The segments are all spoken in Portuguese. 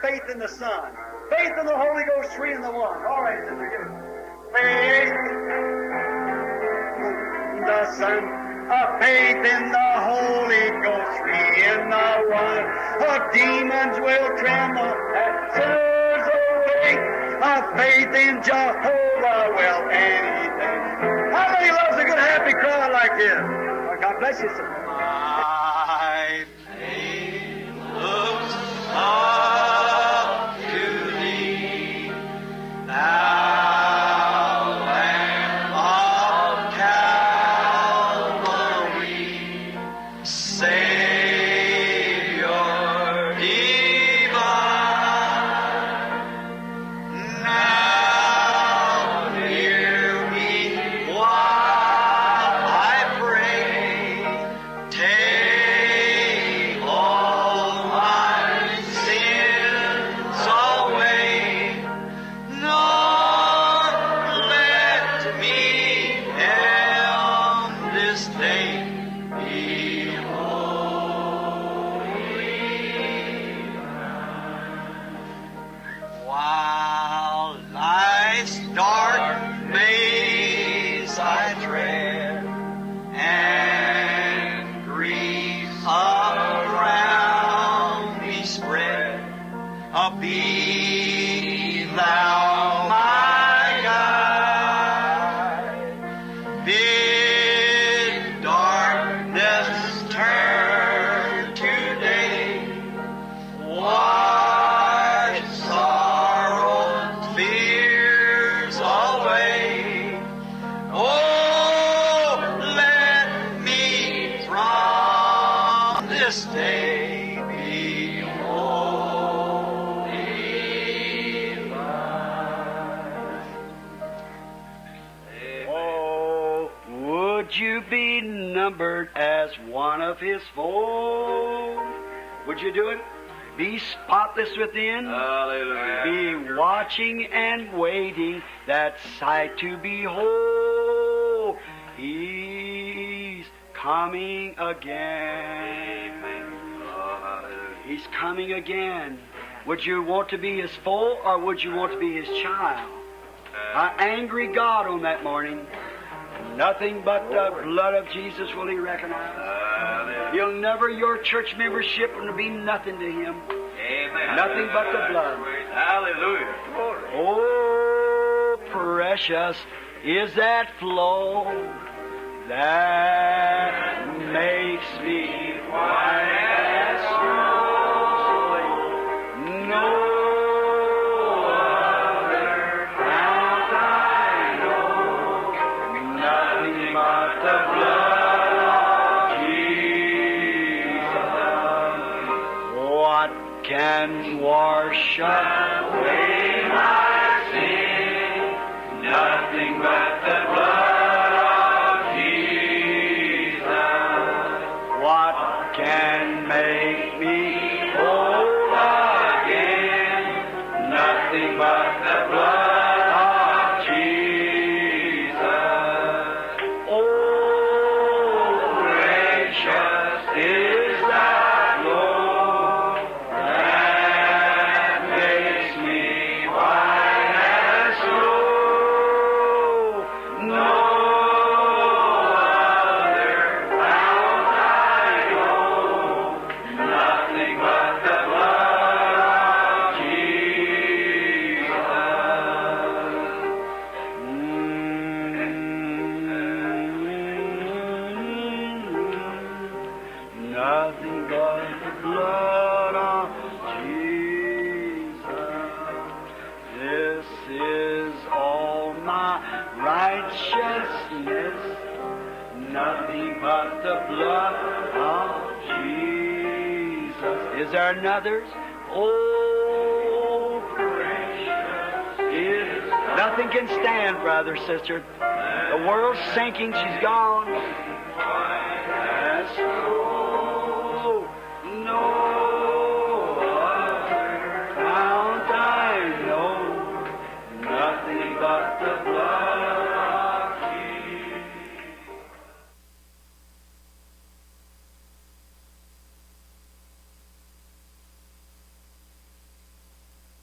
faith in the Son. Faith in the Holy Ghost, three in the one. All right, sister, give it. Faith in the Son. Faith in the Holy Ghost, three in the one. Demons will tremble and sinners awake. Faith in Jehovah will anything. How many loves a good happy crowd like this? Oh, God bless you, sir. My faith looks up to Thee, Thou Lamb of Calvary, Savior divine. Now hear me while I pray. Take all my sins away, nor let me on this day be holy. While life's dark maze I tread, and grief around me spread, be Thou my guide. Bid darkness turn to day, wash sorrow, fears away. Oh, let me from this day be holy. Oh, would you be numbered as one of His fold? Would you do it? Be spotless within. Hallelujah. Be watching and waiting that sight to behold. He's coming again. He's coming again. Would you want to be His foe or would you want to be His child? An angry God on that morning. Nothing but the blood of Jesus will He recognize. He'll never, your church membership will be nothing to Him. Amen. Nothing but the blood. Hallelujah. Oh, precious is that flow that makes me white as snow. No other fount I know, nothing but the blood of Jesus. What can wash away my sin? Nothing but the blood of Jesus. What can make me whole again? Nothing but the blood of Jesus. Oh, precious is that Lord that makes me white as snow. No other fount I know, nothing but the blood of Jesus. Nothing but the blood of Jesus. This is all my righteousness. Nothing but the blood of Jesus. Is there another? Oh, precious is. Nothing can stand, brother, sister. The world's sinking. She's gone. As snow, no other fount I know, nothing but the blood of Jesus.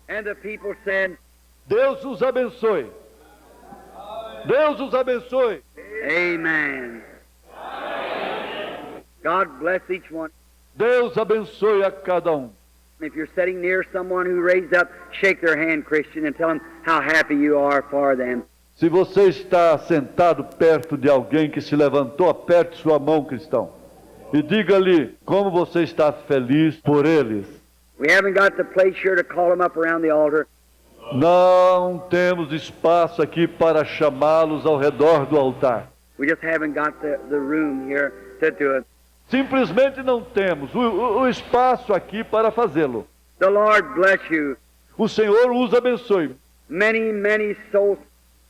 And the people said, Deus os abençoe. Deus os abençoe. Amen. God bless each one. Deus abençoe a cada um. If you're sitting near someone who raised up, shake their hand, Christian, and tell them how happy you are for them. Se você está sentado perto de alguém que se levantou, aperte sua mão, cristão, e diga-lhe como você está feliz por eles. We haven't got the place here to call them up around the altar. Não temos espaço aqui para chamá-los ao redor do altar. We just haven't got the room here to do it. Simplesmente não temos o espaço aqui para fazê-lo. The Lord bless you. O Senhor os abençoe. Many, many souls.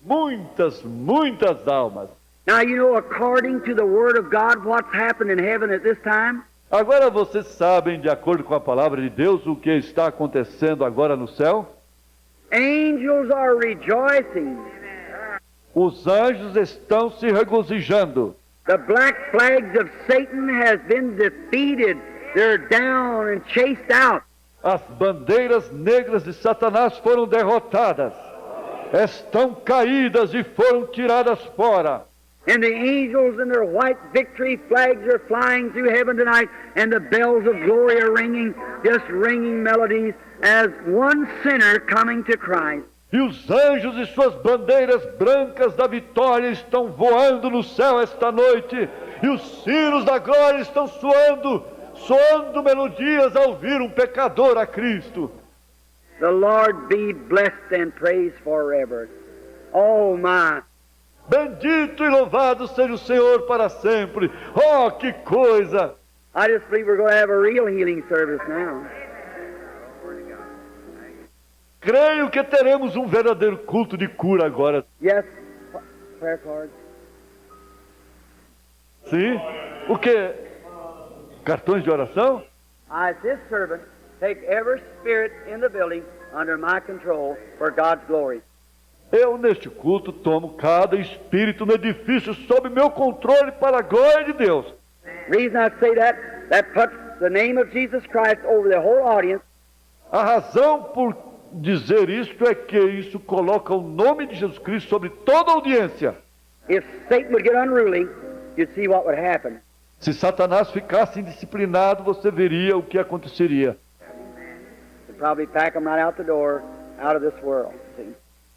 Muitas, muitas almas. Now, you know, according to the Word of God, what's happened in heaven at this time? Agora vocês sabem, de acordo com a palavra de Deus, o que está acontecendo agora no céu? Angels are rejoicing. Os anjos estão se regozijando. The black flags of Satan has been defeated. They're down and chased out. As bandeiras negras de Satanás foram derrotadas. Estão caídas e foram tiradas fora. And the angels in their white victory flags are flying through heaven tonight, and the bells of glory are ringing, just ringing melodies as one sinner coming to Christ. E os anjos e suas bandeiras brancas da vitória estão voando no céu esta noite. E os sinos da glória estão soando melodias ao ouvir um pecador a Cristo. The Lord be blessed and praised forever. Oh my! Bendito e louvado seja o Senhor para sempre. Oh, que coisa! I just believe we're going to have a real healing service now. Creio que teremos um verdadeiro culto de cura agora. Yes, prayer cards. Sim? O que? Cartões de oração? I, as His servant, take every spirit in the building under my control for God's glory. Eu, neste culto, tomo cada espírito no edifício sob meu controle para a glória de Deus. Reason I say that puts the name of Jesus Christ over the whole audience. A razão por dizer isto é que isso coloca o nome de Jesus Cristo sobre toda a audiência. If Satan would get unruly, you'd see what would happen. Se Satanás ficasse indisciplinado, você veria o que aconteceria. They'd probably pack them right out the door, out of this world. See?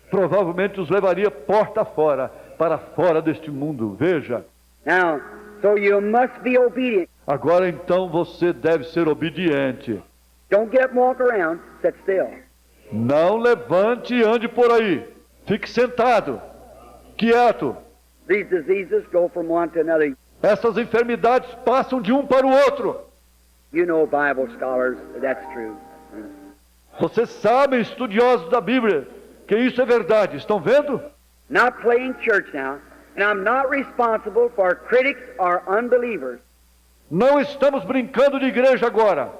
Provavelmente os levaria porta fora, para fora deste mundo. Veja. Now, so you must be obedient. Agora então você deve ser obediente. Don't get up and walk around. Sit still. Não levante e ande por aí. Fique sentado, quieto. These diseases go from one to another. Essas enfermidades passam de um para o outro. You know, Bible scholars, that's true. Vocês sabem, estudiosos da Bíblia, que isso é verdade. Estão vendo? Not playing church now, and I'm not responsible for critics or unbelievers. Não estamos brincando de igreja agora.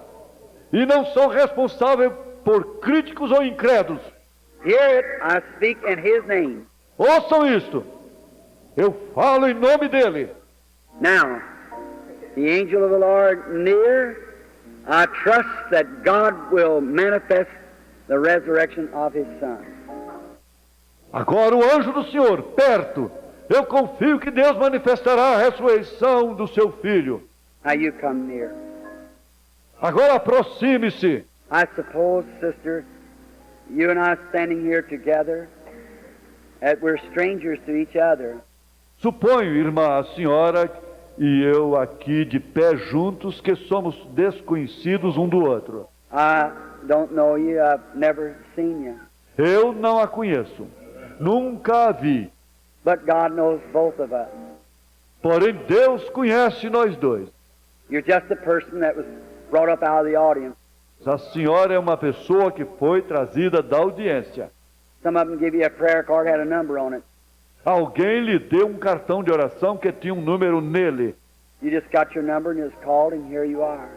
E não sou responsável por críticos ou incrédulos. Hear it, I speak in His name. Ouçam isto. Eu falo em nome dele. Now, the angel of the Lord near, I trust that God will manifest the resurrection of His Son. Agora o anjo do Senhor, perto. Eu confio que Deus manifestará a ressurreição do seu filho. Now you come near. Agora aproxime-se. I suppose, sister, you and I standing here together, that we're strangers to each other. Suponho, irmã, a senhora e eu aqui de pé juntos, que somos desconhecidos um do outro. I don't know you. I've never seen you. Eu não a conheço. Nunca a vi. But God knows both of us. Porém, Deus conhece nós dois. You're just a person that was brought up out of the audience. A senhora é uma pessoa que foi trazida da audiência. Some of them give you a prayer card, had a number on it. Alguém lhe deu um cartão de oração que tinha um número nele. You just got your number and just called, and here you are.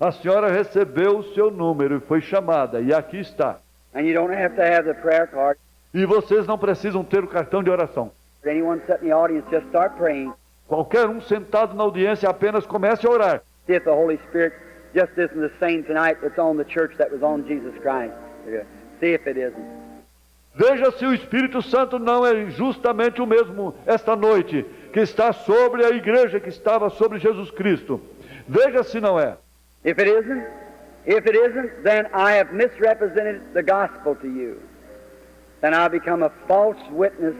A senhora recebeu o seu número e foi chamada, e aqui está. And you don't have to have the prayer card. E vocês não precisam ter o cartão de oração. Anyone sitting in the audience, just start praying. Qualquer um sentado na audiência apenas comece a orar. See if the Holy Spirit just isn't the same tonight that's on the church that was on Jesus Christ. See if it isn't. Veja se o Espírito Santo não é justamente o mesmo esta noite, que está sobre a igreja que estava sobre Jesus Cristo. Veja se não é. If it isn't, then I have misrepresented the gospel to you. Then I become a false witness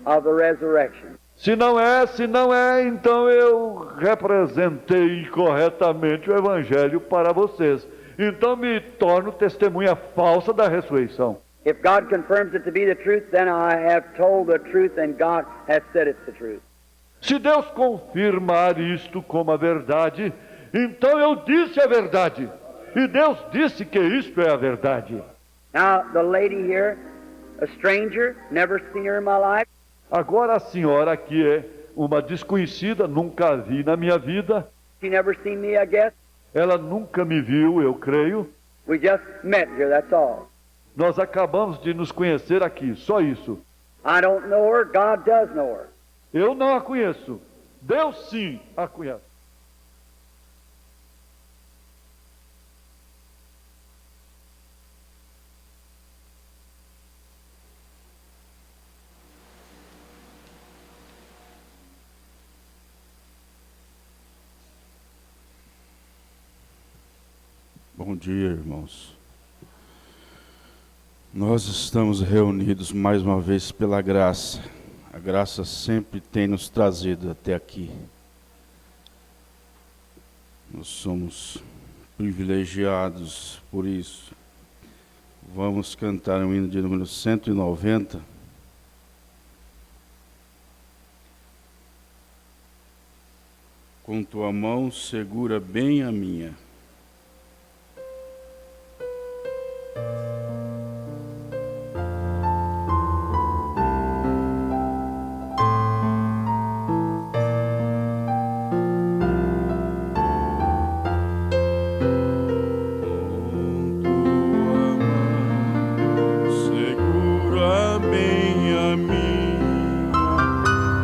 of the resurrection. Se não é, então eu representei corretamente o Evangelho para vocês. Então me torno testemunha falsa da ressurreição. If God confirms it to be the truth, then I have told the truth and God has said it's the truth. Se Deus confirmar isto como a verdade, então eu disse a verdade. E Deus disse que isto é a verdade. Now, the lady here, a stranger, never seen her in my life. Agora a senhora aqui é uma desconhecida, nunca a vi na minha vida. She never seen me, I guess. Ela nunca me viu, eu creio. We just met here, that's all. Nós acabamos de nos conhecer aqui, só isso. I don't know her, God does know her. Eu não a conheço. Deus sim a conhece. Bom dia, irmãos. Nós estamos reunidos mais uma vez pela graça. A graça sempre tem nos trazido até aqui. Nós somos privilegiados por isso. Vamos cantar o hino de número 190. Com tua mão segura bem a minha.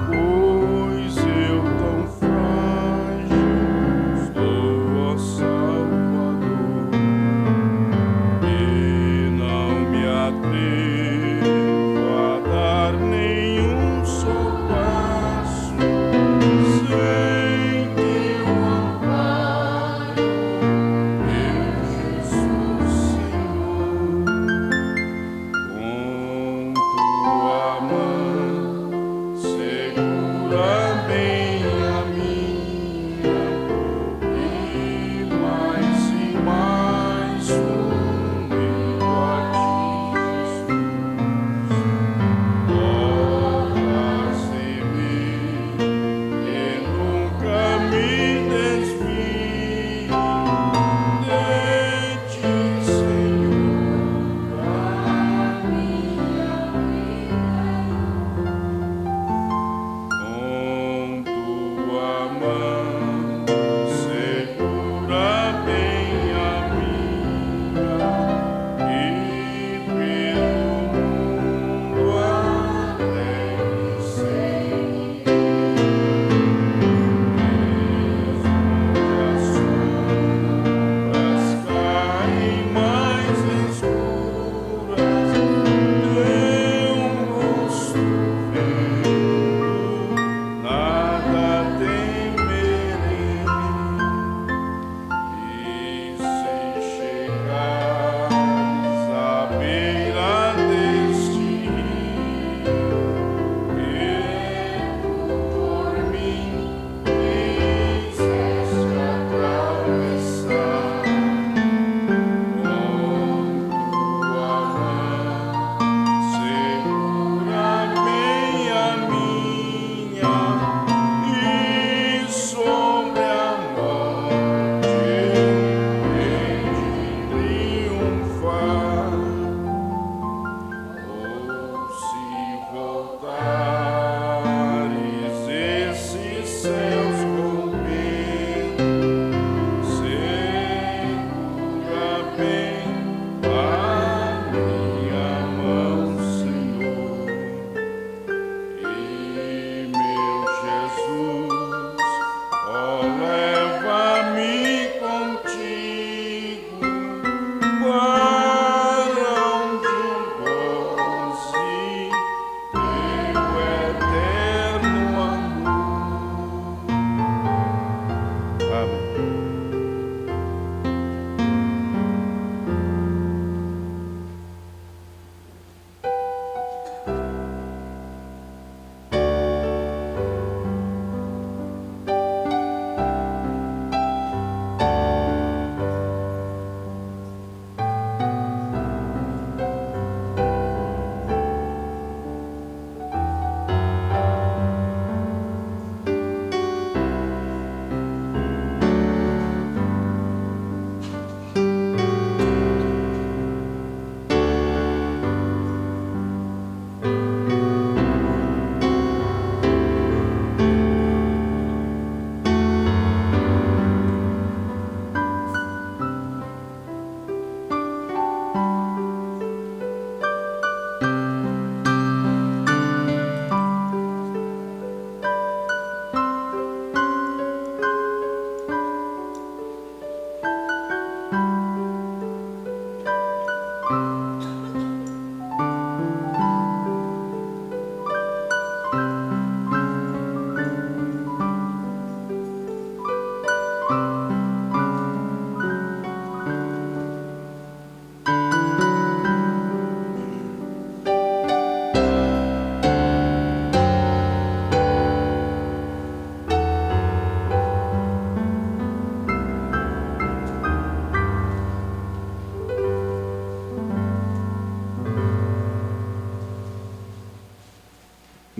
Pois eu tão frágil estou, ó Senhor.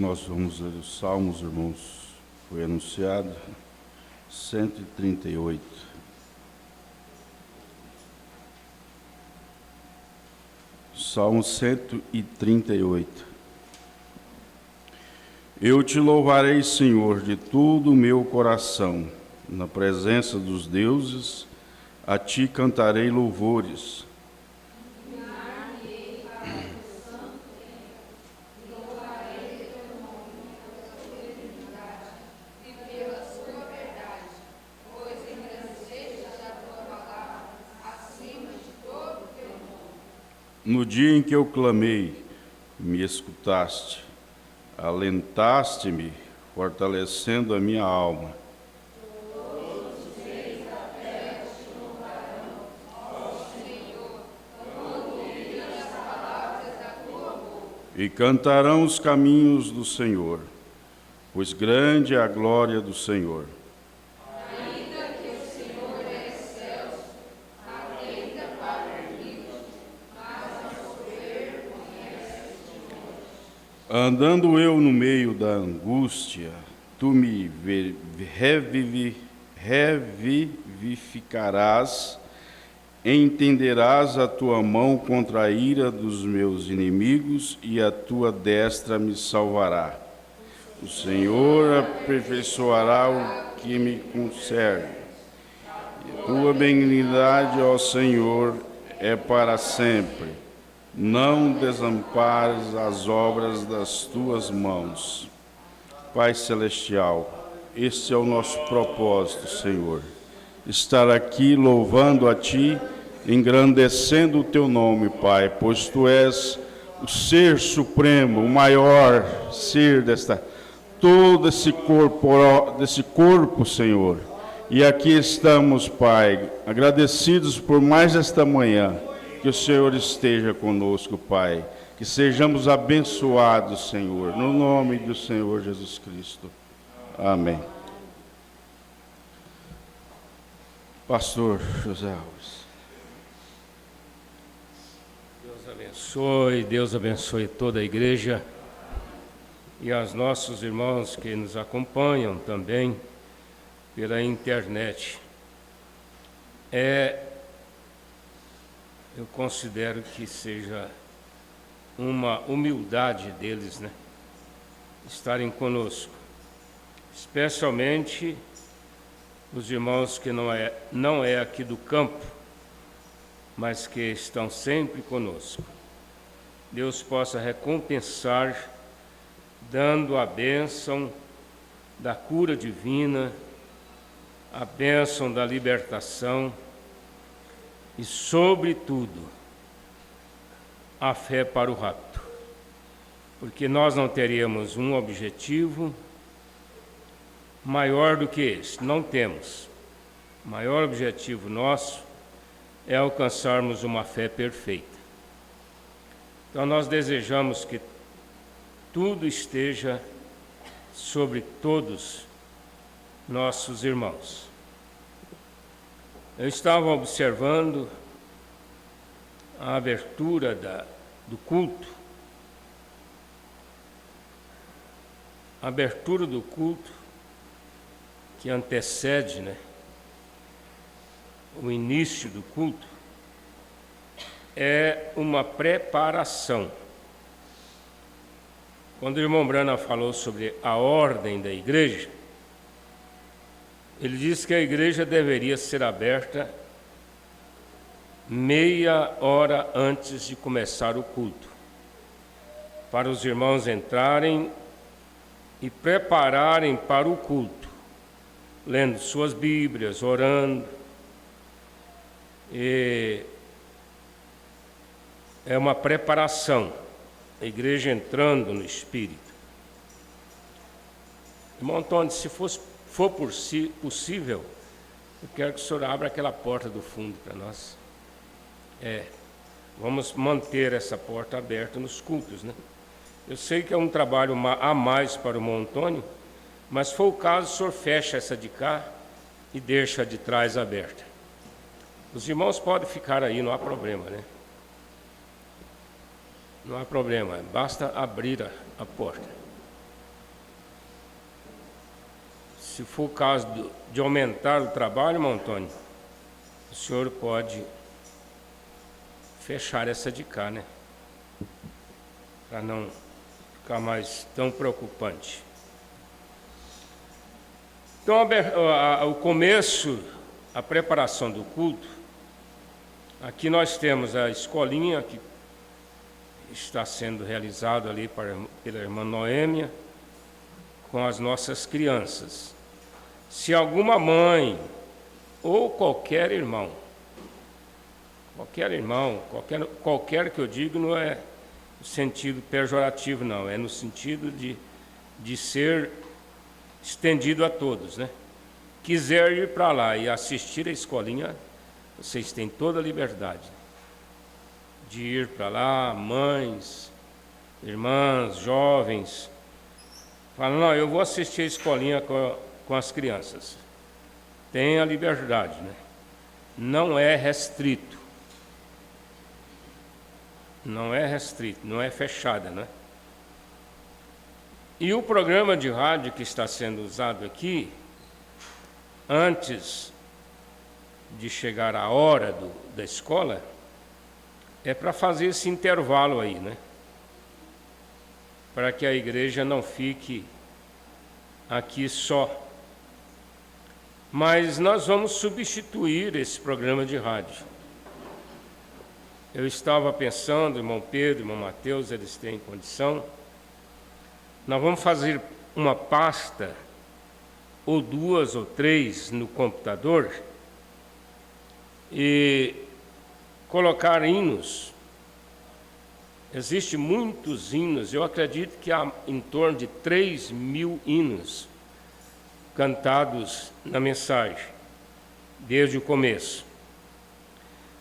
nós vamos ler os Salmos, irmãos. Foi anunciado 138. Salmo 138. Eu te louvarei, Senhor, de todo o meu coração. Na presença dos deuses, a ti cantarei louvores. No dia em que eu clamei, me escutaste, alentaste-me, fortalecendo a minha alma. E cantarão os caminhos do Senhor, pois grande é a glória do Senhor. Andando eu no meio da angústia, tu me revivificarás, entenderás a tua mão contra a ira dos meus inimigos e a tua destra me salvará. O Senhor aperfeiçoará o que me concerne. E a tua benignidade, ó Senhor, é para sempre. Não desampares as obras das tuas mãos. Pai Celestial, este é o nosso propósito, Senhor. Estar aqui louvando a Ti, engrandecendo o Teu nome, Pai, pois Tu és o Ser Supremo, o maior Ser todo esse corpo, Senhor. E aqui estamos, Pai, agradecidos por mais esta manhã. Que o Senhor esteja conosco, Pai. Que sejamos abençoados, Senhor, no nome do Senhor Jesus Cristo. Amém. Pastor José Alves. Deus abençoe toda a igreja e aos nossos irmãos que nos acompanham também pela internet. Eu considero que seja uma humildade deles, né? Estarem conosco, especialmente os irmãos que não é aqui do campo, mas que estão sempre conosco. Deus possa recompensar, dando a bênção da cura divina, a bênção da libertação, e, sobretudo, a fé para o rapto, porque nós não teríamos um objetivo maior do que esse, não temos. O maior objetivo nosso é alcançarmos uma fé perfeita. Então nós desejamos que tudo esteja sobre todos nossos irmãos. Eu estava observando a abertura do culto. A abertura do culto que antecede, né, o início do culto é uma preparação. Quando o irmão Branham falou sobre a ordem da igreja, ele disse que a igreja deveria ser aberta meia hora antes de começar o culto, para os irmãos entrarem e prepararem para o culto, lendo suas Bíblias, orando. E é uma preparação, a igreja entrando no Espírito. Irmão Antônio, se for possível, eu quero que o senhor abra aquela porta do fundo para nós. Vamos manter essa porta aberta nos cultos, né? Eu sei que é um trabalho a mais para o irmão Antônio, mas se for o caso, o senhor fecha essa de cá e deixa a de trás aberta. Os irmãos podem ficar aí, não há problema, né? Não há problema, basta abrir a porta. se for o caso de aumentar o trabalho, irmão Antônio, o senhor pode fechar essa de cá, né? Para não ficar mais tão preocupante. Então, o começo, a preparação do culto, aqui nós temos a escolinha que está sendo realizada ali pela irmã Noêmia, com as nossas crianças. Se alguma mãe ou qualquer irmão, qualquer que eu digo não é no sentido pejorativo, não, é no sentido de ser estendido a todos, né? Quiser ir para lá e assistir a escolinha, vocês têm toda a liberdade de ir para lá, mães, irmãs, jovens, falam, não, eu vou assistir a escolinha com as crianças. Tem a liberdade, né? Não é restrito. Não é restrito, não é fechada, né? E o programa de rádio que está sendo usado aqui, antes de chegar a hora da escola, é para fazer esse intervalo aí, né? Para que a igreja não fique aqui só. Mas nós vamos substituir esse programa de rádio. Eu estava pensando, irmão Pedro, irmão Mateus, eles têm condição. Nós vamos fazer uma pasta, ou 2 ou 3 no computador, e colocar hinos. Existem muitos hinos, eu acredito que há em torno de 3.000 hinos cantados na mensagem, desde o começo.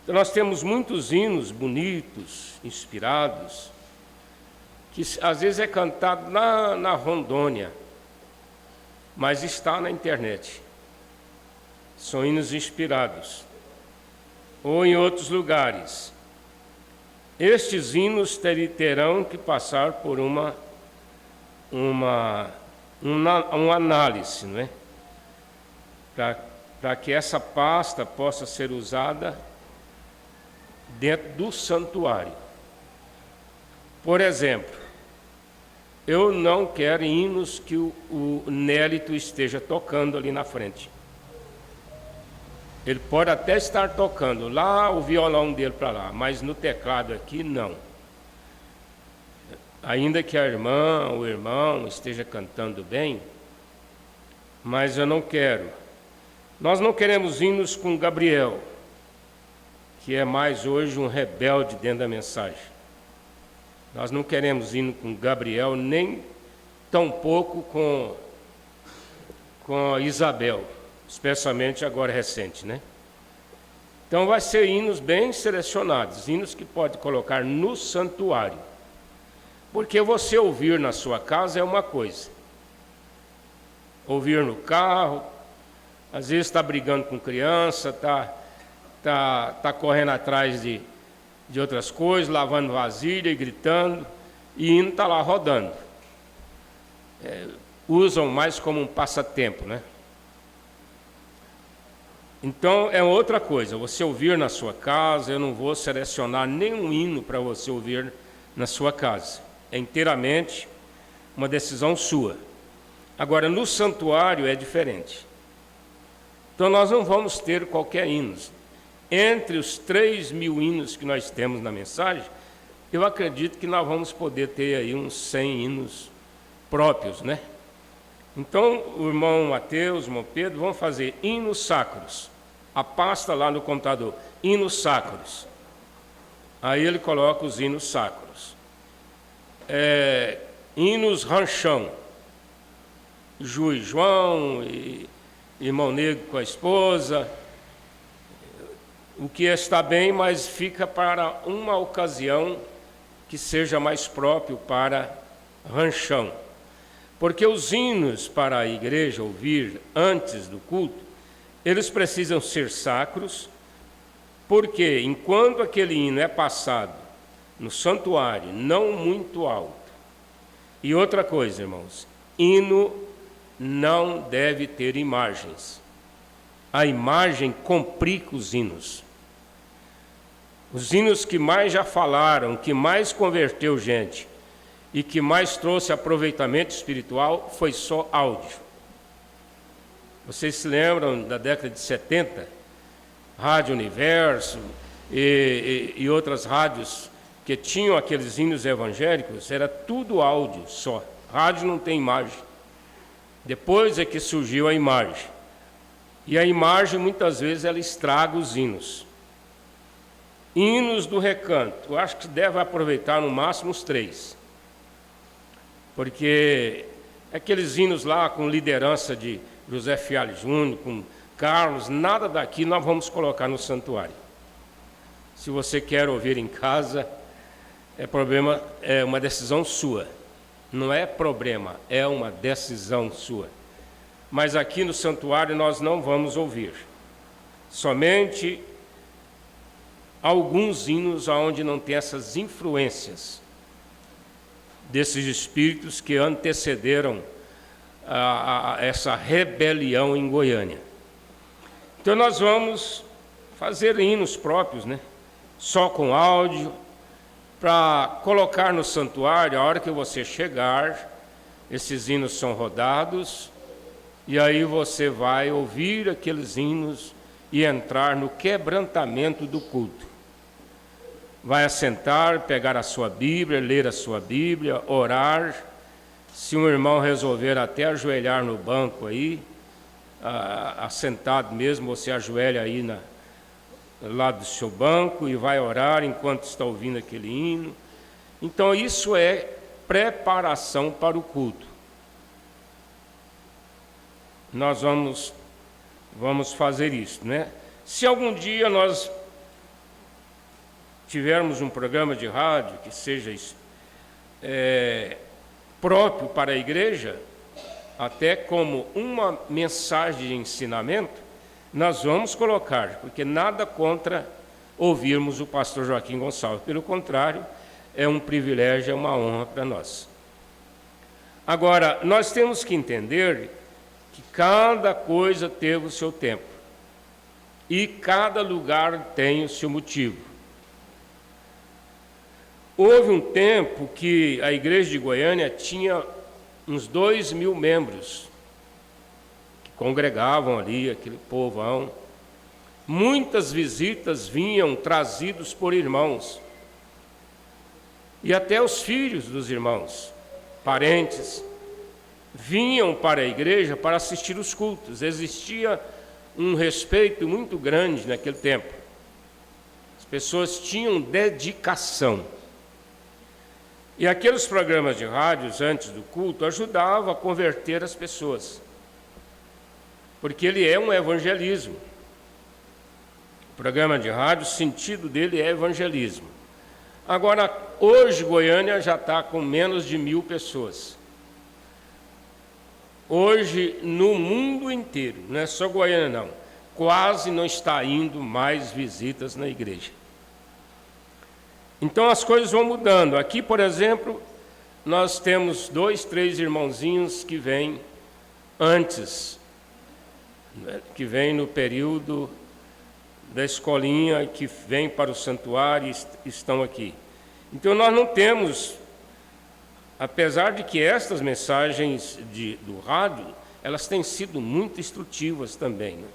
Então, nós temos muitos hinos bonitos, inspirados, que às vezes é cantado lá na Rondônia, mas está na internet. São hinos inspirados. Ou em outros lugares. Estes hinos terão que passar por uma análise, não é? Para que essa pasta possa ser usada dentro do santuário. Por exemplo, eu não quero hinos que o Nélito esteja tocando ali na frente. Ele pode até estar tocando lá o violão dele para lá, mas no teclado aqui não. Ainda que a irmã ou o irmão esteja cantando bem, mas eu não quero. Nós não queremos hinos com Gabriel, que é mais hoje um rebelde dentro da mensagem. Nós não queremos hino com Gabriel, nem tampouco com Isabel, especialmente agora recente, né? Então vai ser hinos bem selecionados, hinos que pode colocar no santuário. Porque você ouvir na sua casa é uma coisa. Ouvir no carro, às vezes está brigando com criança, está correndo atrás de outras coisas, lavando vasilha e gritando, e hino está lá rodando. Usam mais como um passatempo, né? Então é outra coisa, você ouvir na sua casa, eu não vou selecionar nenhum hino para você ouvir na sua casa. É inteiramente uma decisão sua. Agora, no santuário é diferente. Então nós não vamos ter qualquer hino. Entre os 3.000 hinos que nós temos na mensagem, eu acredito que nós vamos poder ter aí uns 100 hinos próprios, né? Então, o irmão Mateus, o irmão Pedro, vão fazer hinos sacros. A pasta lá no computador, hinos sacros. Aí ele coloca os hinos sacros. Hinos ranchão. Ju e João, e irmão Negro com a esposa. O que está bem, mas fica para uma ocasião que seja mais próprio para ranchão. Porque os hinos para a igreja ouvir antes do culto, eles precisam ser sacros, porque enquanto aquele hino é passado no santuário, não muito alto. E outra coisa, irmãos, hino não deve ter imagens. A imagem complica os hinos. Os hinos que mais já falaram, que mais converteu gente e que mais trouxe aproveitamento espiritual foi só áudio. Vocês se lembram da década de 70? Rádio Universo e outras rádios que tinham aqueles hinos evangélicos, era tudo áudio só. Rádio não tem imagem. Depois é que surgiu a imagem. E a imagem, muitas vezes, ela estraga os hinos. Hinos do recanto, eu acho que deve aproveitar no máximo os 3. Porque aqueles hinos lá com liderança de José Fialho Júnior, com Carlos, nada daqui nós vamos colocar no santuário. Se você quer ouvir em casa, é uma decisão sua. Não é problema, é uma decisão sua. Mas aqui no santuário nós não vamos ouvir. Somente alguns hinos onde não tem essas influências desses espíritos que antecederam essa rebelião em Goiânia. Então nós vamos fazer hinos próprios, né? Só com áudio, para colocar no santuário. A hora que você chegar, esses hinos são rodados, e aí você vai ouvir aqueles hinos e entrar no quebrantamento do culto. Vai assentar, pegar a sua Bíblia, ler a sua Bíblia, orar. Se um irmão resolver até ajoelhar no banco aí, assentado mesmo, você ajoelha aí lá do seu banco e vai orar enquanto está ouvindo aquele hino. Então isso é preparação para o culto. Nós vamos fazer isso, né? Se algum dia nós tivermos um programa de rádio que seja próprio para a igreja, até como uma mensagem de ensinamento, nós vamos colocar, porque nada contra ouvirmos o pastor Joaquim Gonçalves. Pelo contrário, é um privilégio, é uma honra para nós. Agora, nós temos que entender que cada coisa teve o seu tempo e cada lugar tem o seu motivo. Houve um tempo que a igreja de Goiânia tinha uns 2.000 membros que congregavam ali, aquele povão. Muitas visitas vinham trazidos por irmãos e até os filhos dos irmãos, parentes, vinham para a igreja para assistir os cultos. Existia um respeito muito grande naquele tempo. As pessoas tinham dedicação. E aqueles programas de rádios antes do culto ajudavam a converter as pessoas, porque ele é um evangelismo. O programa de rádio, o sentido dele é evangelismo. Agora, hoje Goiânia já está com menos de 1.000 pessoas. Hoje, no mundo inteiro, não é só Goiânia não, quase não está indo mais visitas na igreja. Então as coisas vão mudando. Aqui, por exemplo, nós temos 2, 3 irmãozinhos que vêm antes, que vêm no período da escolinha, que vêm para o santuário e estão aqui. Então nós não temos, apesar de que estas mensagens do rádio, elas têm sido muito instrutivas também, né?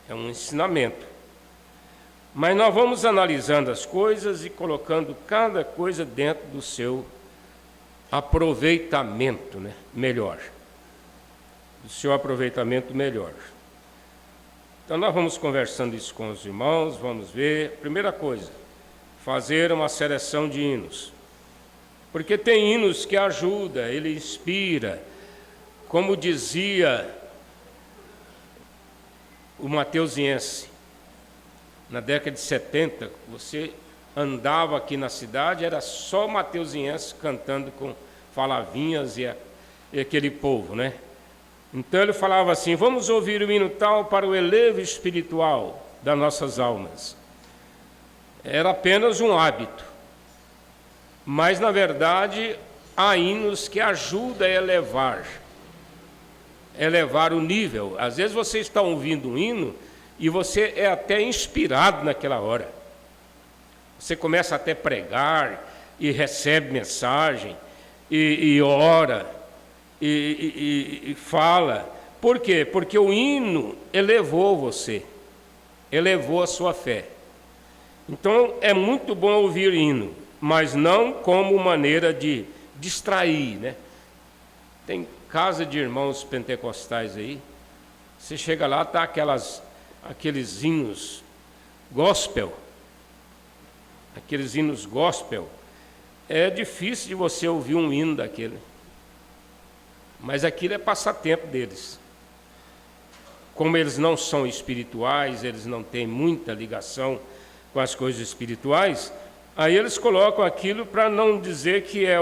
É um ensinamento. Mas nós vamos analisando as coisas e colocando cada coisa dentro do seu aproveitamento, né? Melhor. Do seu aproveitamento melhor. Então nós vamos conversando isso com os irmãos, vamos ver. Primeira coisa, fazer uma seleção de hinos. Porque tem hinos que ajudam, ele inspira. Como dizia o mateusiense, na década de 70, você andava aqui na cidade, era só mateusiense cantando com Falavinhas e aquele povo, né? Então ele falava assim: vamos ouvir o hino tal para o elevo espiritual das nossas almas. Era apenas um hábito, mas na verdade há hinos que ajudam a elevar elevar o nível. Às vezes você está ouvindo um hino e você é até inspirado naquela hora. Você começa até a pregar e recebe mensagem e ora e fala. Por quê? Porque o hino elevou você, elevou a sua fé. Então é muito bom ouvir hino, mas não como maneira de distrair, né? Tem casa de irmãos pentecostais aí, você chega lá, tá aqueles hinos gospel, é difícil de você ouvir um hino daquele, mas aquilo é passatempo deles. Como eles não são espirituais, eles não têm muita ligação com as coisas espirituais, aí eles colocam aquilo para não dizer que é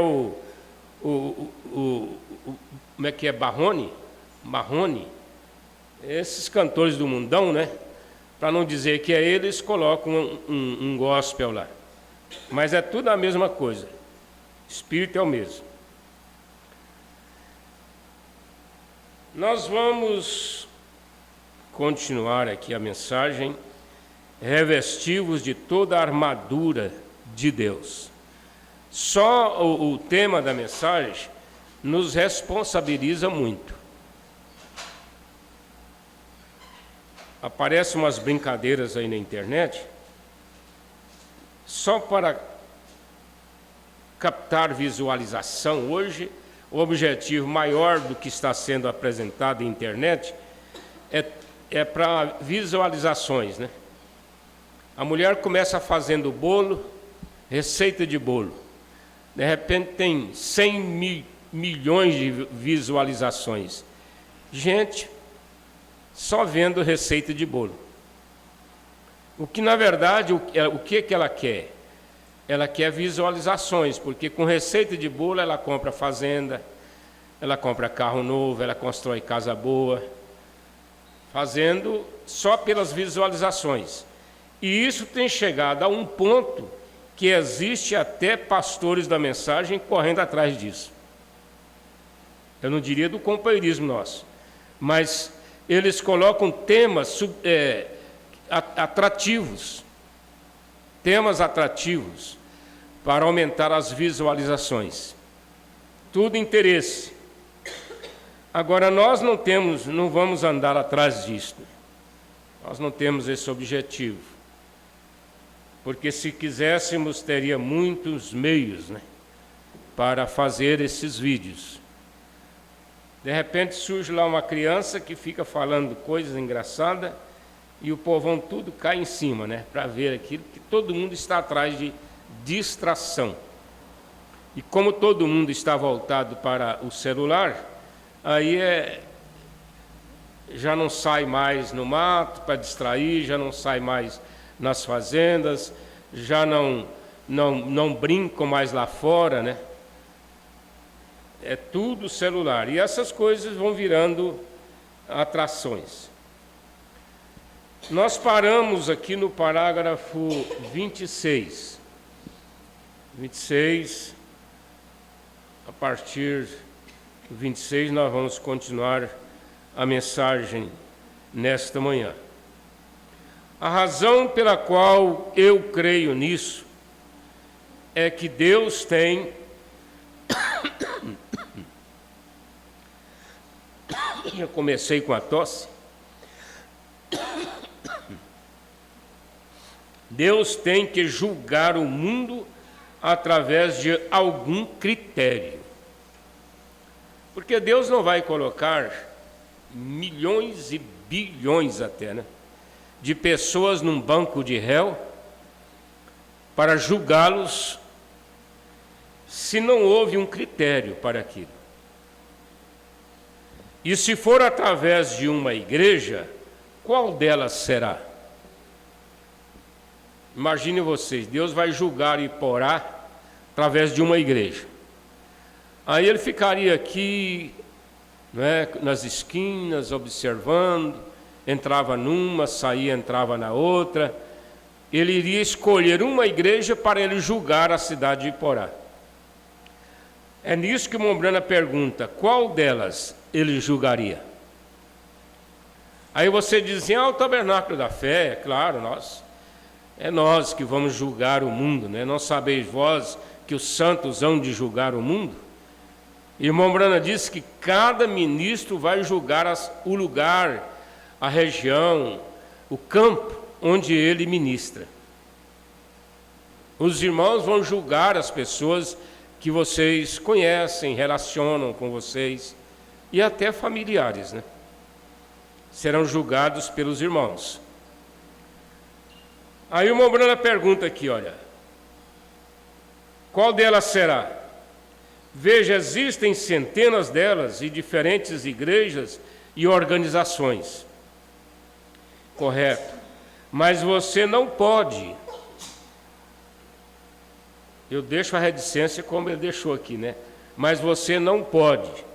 como é que é, Marrone, esses cantores do mundão, né? Para não dizer que é eles, colocam um gospel lá. Mas é tudo a mesma coisa, espírito é o mesmo. Nós vamos continuar aqui a mensagem, revestivos de toda a armadura de Deus. Só o tema da mensagem nos responsabiliza muito. Aparecem umas brincadeiras aí na internet, só para captar visualização. Hoje, o objetivo maior do que está sendo apresentado na internet é para visualizações, né? A mulher começa fazendo bolo, receita de bolo. De repente tem 100 milhões de visualizações. Gente só vendo receita de bolo. O que, na verdade, o que ela quer? Ela quer visualizações, porque com receita de bolo ela compra fazenda, ela compra carro novo, ela constrói casa boa, fazendo só pelas visualizações. E isso tem chegado a um ponto que existe até pastores da mensagem correndo atrás disso. Eu não diria do companheirismo nosso, mas eles colocam temas atrativos, para aumentar as visualizações. Tudo interesse. Agora nós não vamos andar atrás disso. Nós não temos esse objetivo. Porque se quiséssemos, teria muitos meios, né, para fazer esses vídeos. De repente surge lá uma criança que fica falando coisas engraçadas e o povão tudo cai em cima, né, para ver aquilo, que todo mundo está atrás de distração. E como todo mundo está voltado para o celular, aí já não sai mais no mato para distrair, já não sai mais nas fazendas, já não brincam mais lá fora, né? É tudo celular. E essas coisas vão virando atrações. Nós paramos aqui no parágrafo 26. 26, a partir do 26 nós vamos continuar a mensagem nesta manhã. A razão pela qual eu creio nisso é que Deus tem eu comecei com a tosse. Deus tem que julgar o mundo através de algum critério. Porque Deus não vai colocar milhões e bilhões até, né, de pessoas num banco de réu para julgá-los se não houve um critério para aquilo. E se for através de uma igreja, qual delas será? Imagine vocês, Deus vai julgar Iporá através de uma igreja. Aí ele ficaria aqui, né, nas esquinas, observando, entrava numa, saía, entrava na outra. Ele iria escolher uma igreja para ele julgar a cidade de Iporá. É nisso que Mombrana pergunta, qual delas ele julgaria? Aí você diz assim, o tabernáculo da fé, é claro, é nós que vamos julgar o mundo, né? Não sabeis vós que os santos hão de julgar o mundo? Irmão Branham disse que cada ministro vai julgar o lugar, a região, o campo onde ele ministra. Os irmãos vão julgar as pessoas que vocês conhecem, relacionam com vocês, e até familiares, né? Serão julgados pelos irmãos. Aí o irmão Branham pergunta aqui, olha, qual delas será? Veja, existem centenas delas e diferentes igrejas e organizações. Correto. Mas você não pode. Eu deixo a reticência como ele deixou aqui, né? Mas você não pode.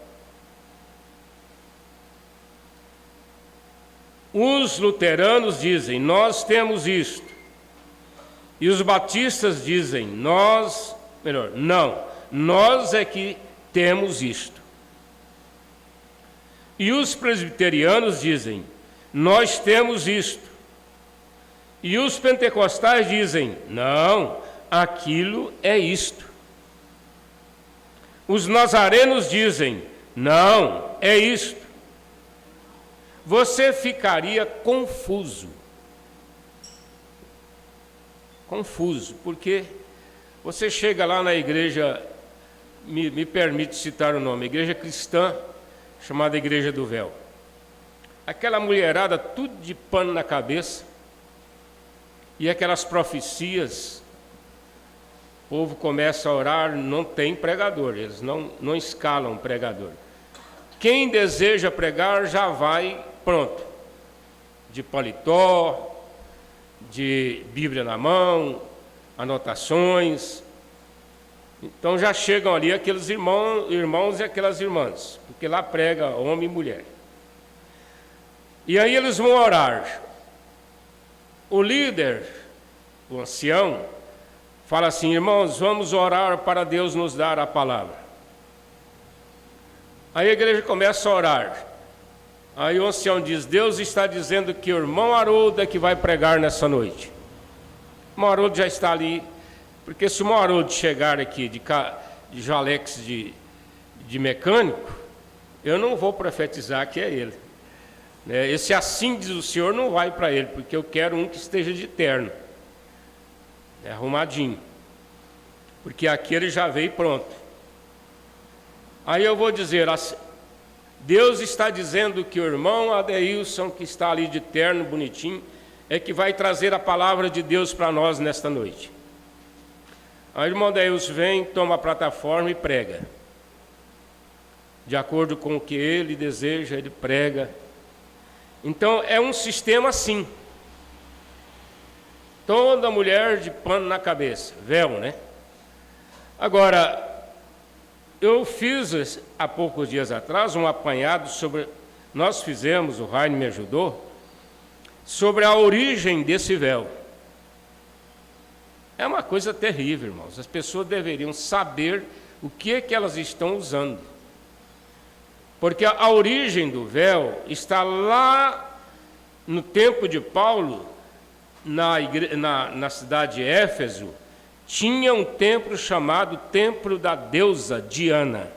Os luteranos dizem, nós temos isto. E os batistas dizem, nós é que temos isto. E os presbiterianos dizem, nós temos isto. E os pentecostais dizem, não, aquilo é isto. Os nazarenos dizem, não, é isto. Você ficaria confuso, porque você chega lá na igreja, me permite citar o nome, igreja cristã, chamada Igreja do Véu. Aquela mulherada, tudo de pano na cabeça, e aquelas profecias, o povo começa a orar, não tem pregador, eles não escalam pregador. Quem deseja pregar já vai pronto, de paletó, de Bíblia na mão, anotações. Então já chegam ali aqueles irmãos e aquelas irmãs, porque lá prega homem e mulher. E aí eles vão orar. O líder, o ancião, fala assim, irmãos, vamos orar para Deus nos dar a palavra. Aí a igreja começa a orar. Aí o ancião diz, Deus está dizendo que o irmão Haroldo é que vai pregar nessa noite. O irmão Haroldo já está ali, porque se o irmão Haroldo chegar aqui de jalex de mecânico, eu não vou profetizar que é ele. Esse assim diz o Senhor não vai para ele, porque eu quero um que esteja de terno, arrumadinho, porque aqui ele já veio pronto. Aí eu vou dizer, Deus está dizendo que o irmão Adeilson, que está ali de terno, bonitinho, é que vai trazer a palavra de Deus para nós nesta noite. Aí o irmão Adeilson vem, toma a plataforma e prega. De acordo com o que ele deseja, ele prega. Então é um sistema assim. Toda mulher de pano na cabeça, véu, né? Agora, eu fiz há poucos dias atrás um apanhado sobre, nós fizemos, o Raine me ajudou, sobre a origem desse véu. É uma coisa terrível, irmãos. As pessoas deveriam saber o que é que elas estão usando. Porque a origem do véu está lá no tempo de Paulo, na cidade de Éfeso, tinha um templo chamado Templo da Deusa Diana.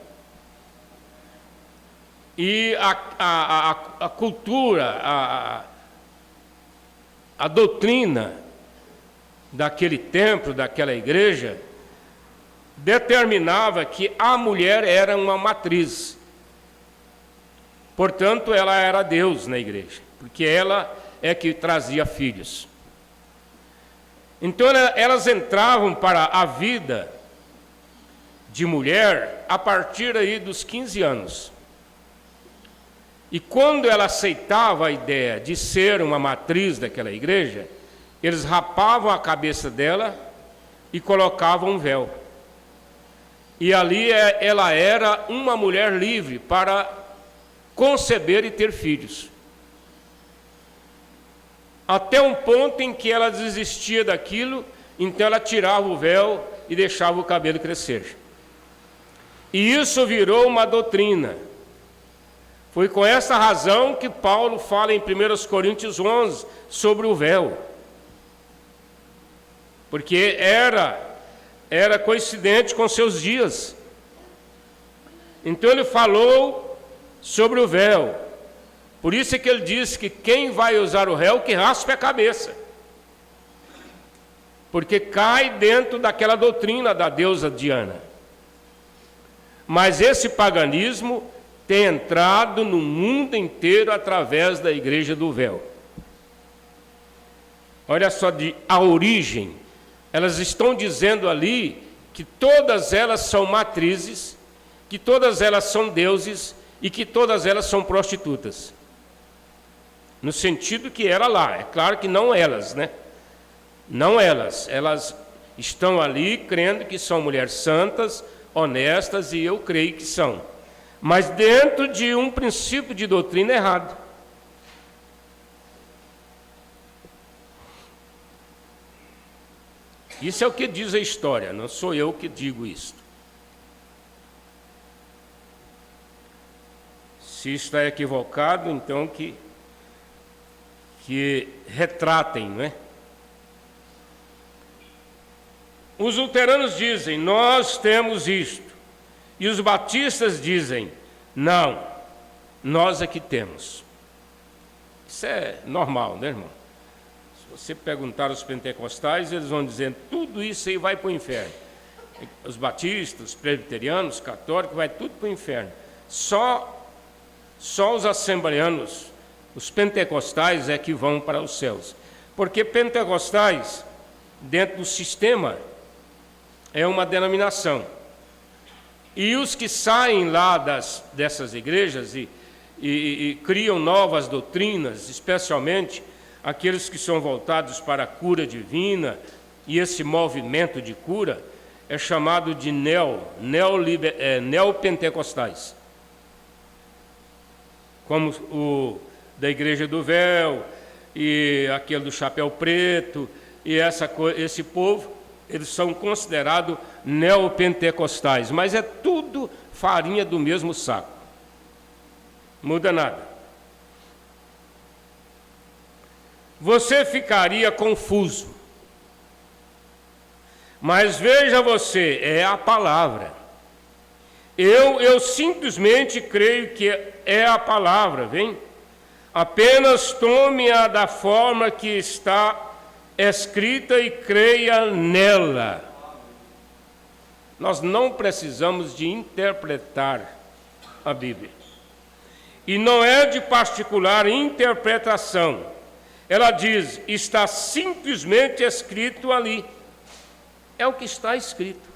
E a cultura, a doutrina daquele templo, daquela igreja, determinava que a mulher era uma matriz. Portanto, ela era Deus na igreja, porque ela é que trazia filhos. Então, elas entravam para a vida de mulher a partir aí dos 15 anos. E quando ela aceitava a ideia de ser uma matriz daquela igreja, eles rapavam a cabeça dela e colocavam um véu. E ali ela era uma mulher livre para conceber e ter filhos. Até um ponto em que ela desistia daquilo, então ela tirava o véu e deixava o cabelo crescer. E isso virou uma doutrina. Foi com essa razão que Paulo fala em 1 Coríntios 11 sobre o véu. Porque era coincidente com seus dias. Então ele falou sobre o véu. Por isso é que ele diz que quem vai usar o véu, que raspe a cabeça. Porque cai dentro daquela doutrina da deusa Diana. Mas esse paganismo tem entrado no mundo inteiro através da igreja do véu. Olha só a origem. Elas estão dizendo ali que todas elas são matrizes, que todas elas são deuses e que todas elas são prostitutas. No sentido que era lá. É claro que não elas, né? Não elas. Elas estão ali crendo que são mulheres santas, honestas, e eu creio que são. Mas dentro de um princípio de doutrina errado. Isso é o que diz a história, não sou eu que digo isso. Se está equivocado, então que retratem, não é? Os luteranos dizem, nós temos isto. E os batistas dizem, não, nós é que temos. Isso é normal, né, irmão? Se você perguntar aos pentecostais, eles vão dizer, tudo isso aí vai para o inferno. Os batistas, os presbiterianos, os católicos, vai tudo para o inferno. Só os assembleanos, os pentecostais é que vão para os céus. Porque pentecostais, dentro do sistema, é uma denominação. E os que saem lá dessas igrejas e criam novas doutrinas, especialmente aqueles que são voltados para a cura divina, e esse movimento de cura é chamado de neopentecostais. Como o da Igreja do Véu, e aquele do chapéu preto, e esse povo, eles são considerados neopentecostais, mas é tudo farinha do mesmo saco. Muda nada. Você ficaria confuso. Mas veja você, é a palavra. Eu simplesmente creio que é a palavra, vem? Apenas tome-a da forma que está escrita e creia nela. Nós não precisamos de interpretar a Bíblia. E não é de particular interpretação. Ela diz, está simplesmente escrito ali. É o que está escrito.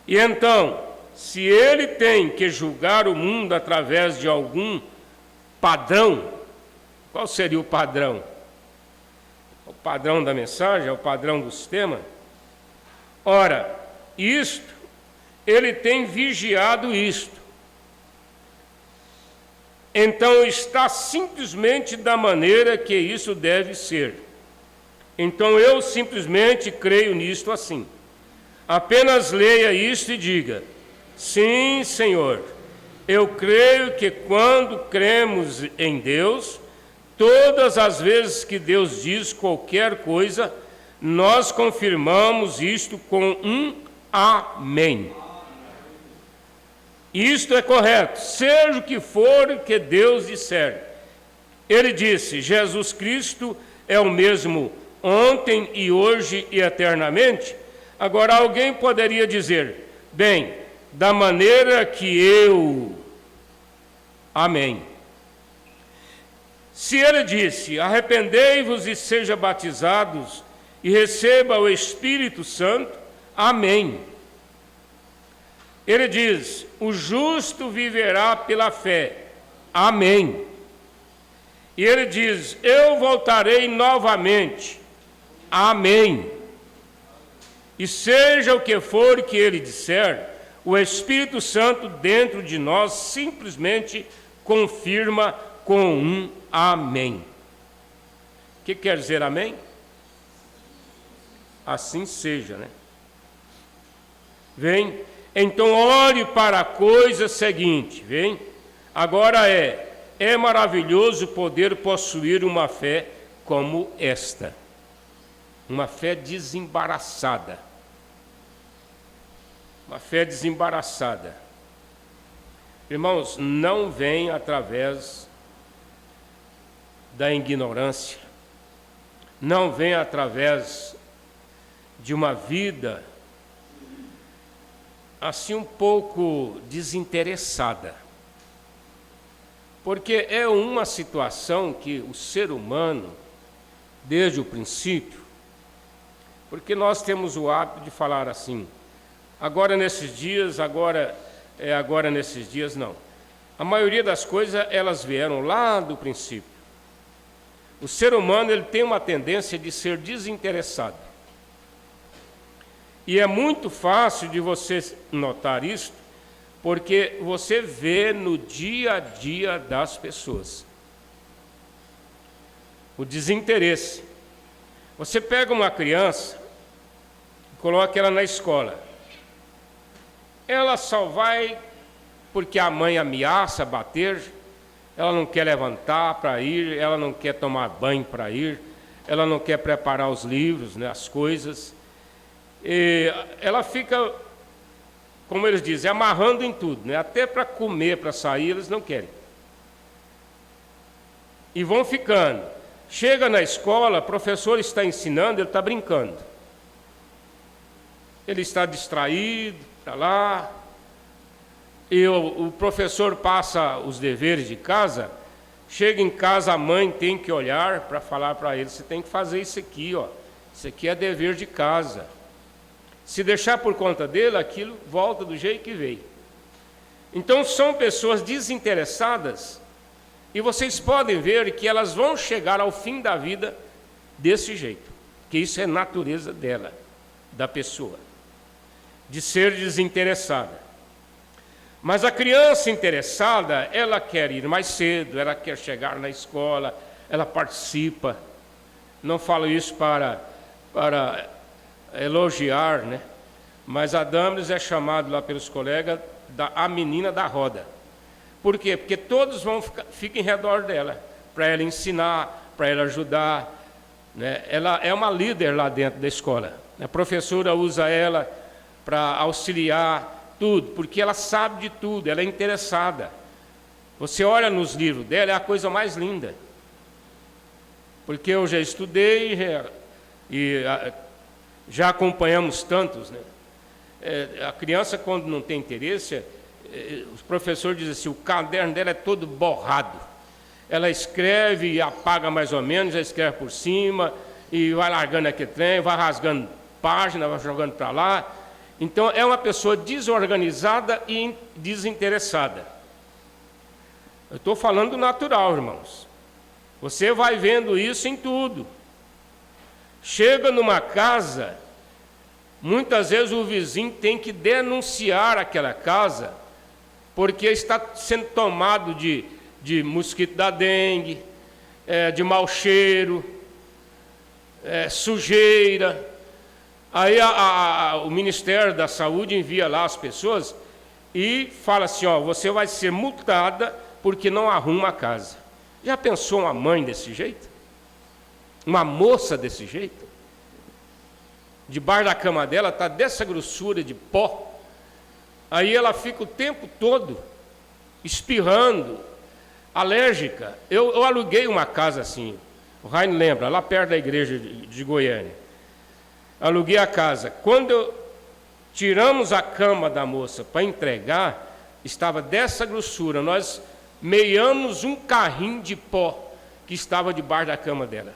E então, se ele tem que julgar o mundo através de algum padrão, qual seria o padrão? O padrão da mensagem, é o padrão do sistema? Ora, ele tem vigiado isto. Então está simplesmente da maneira que isso deve ser. Então eu simplesmente creio nisto assim. Apenas leia isto e diga, sim, Senhor, eu creio que quando cremos em Deus, todas as vezes que Deus diz qualquer coisa, nós confirmamos isto com um amém. Isto é correto, seja o que for que Deus disser. Ele disse, Jesus Cristo é o mesmo ontem e hoje e eternamente. Agora alguém poderia dizer, bem, da maneira que eu... Amém. Se ele disse, arrependei-vos e sejam batizados e receba o Espírito Santo, amém. Ele diz, o justo viverá pela fé, amém. E ele diz, eu voltarei novamente, amém. E seja o que for que ele disser, o Espírito Santo dentro de nós simplesmente confirma com um amém. O que quer dizer amém? Assim seja, né? Vem, então olhe para a coisa seguinte, vem? Agora é maravilhoso poder possuir uma fé como esta. Uma fé desembaraçada. Uma fé desembaraçada. Irmãos, não vem através da ignorância. Não vem através de uma vida assim um pouco desinteressada. Porque é uma situação que o ser humano, desde o princípio, porque nós temos o hábito de falar assim, agora nesses dias, agora nesses dias, não. A maioria das coisas, elas vieram lá do princípio. O ser humano, ele tem uma tendência de ser desinteressado. E é muito fácil de você notar isso, porque você vê no dia a dia das pessoas o desinteresse. Você pega uma criança e coloca ela na escola. Ela só vai porque a mãe ameaça bater, ela não quer levantar para ir, ela não quer tomar banho para ir, ela não quer preparar os livros, né, as coisas. E ela fica, como eles dizem, amarrando em tudo, né? Até para comer, para sair, eles não querem. E vão ficando. Chega na escola, o professor está ensinando, ele está brincando. Ele está distraído, para lá. E o professor passa os deveres de casa. Chega em casa, a mãe tem que olhar para falar para ele, você tem que fazer isso aqui, ó. Isso aqui é dever de casa. Se deixar por conta dele, aquilo volta do jeito que veio. Então são pessoas desinteressadas, e vocês podem ver que elas vão chegar ao fim da vida desse jeito, que isso é natureza dela, da pessoa, de ser desinteressada. Mas a criança interessada, ela quer ir mais cedo, ela quer chegar na escola, ela participa. Não falo isso para elogiar, né? Mas a Damaris é chamada lá pelos colegas a menina da roda. Por quê? Porque todos ficam em redor dela, para ela ensinar, para ela ajudar, né? Ela é uma líder lá dentro da escola. A professora usa ela para auxiliar tudo, porque ela sabe de tudo, ela é interessada. Você olha nos livros dela, é a coisa mais linda. Porque eu já estudei e já acompanhamos tantos, né? A criança, quando não tem interesse, o professor diz assim, o caderno dela é todo borrado. Ela escreve e apaga mais ou menos, já escreve por cima, e vai largando aquele trem, vai rasgando página, vai jogando para lá. Então, é uma pessoa desorganizada e desinteressada. Eu estou falando do natural, irmãos. Você vai vendo isso em tudo. Chega numa casa, muitas vezes o vizinho tem que denunciar aquela casa, porque está sendo tomado de mosquito da dengue, de mau cheiro, sujeira. Aí o Ministério da Saúde envia lá as pessoas e fala assim, ó, você vai ser multada porque não arruma a casa. Já pensou uma mãe desse jeito? Uma moça desse jeito? Debaixo da cama dela está dessa grossura de pó. Aí ela fica o tempo todo espirrando, alérgica. Eu aluguei uma casa assim, o Raine lembra, lá perto da igreja de Goiânia. Aluguei a casa. Quando tiramos a cama da moça para entregar, estava dessa grossura. Nós meiamos um carrinho de pó que estava debaixo da cama dela.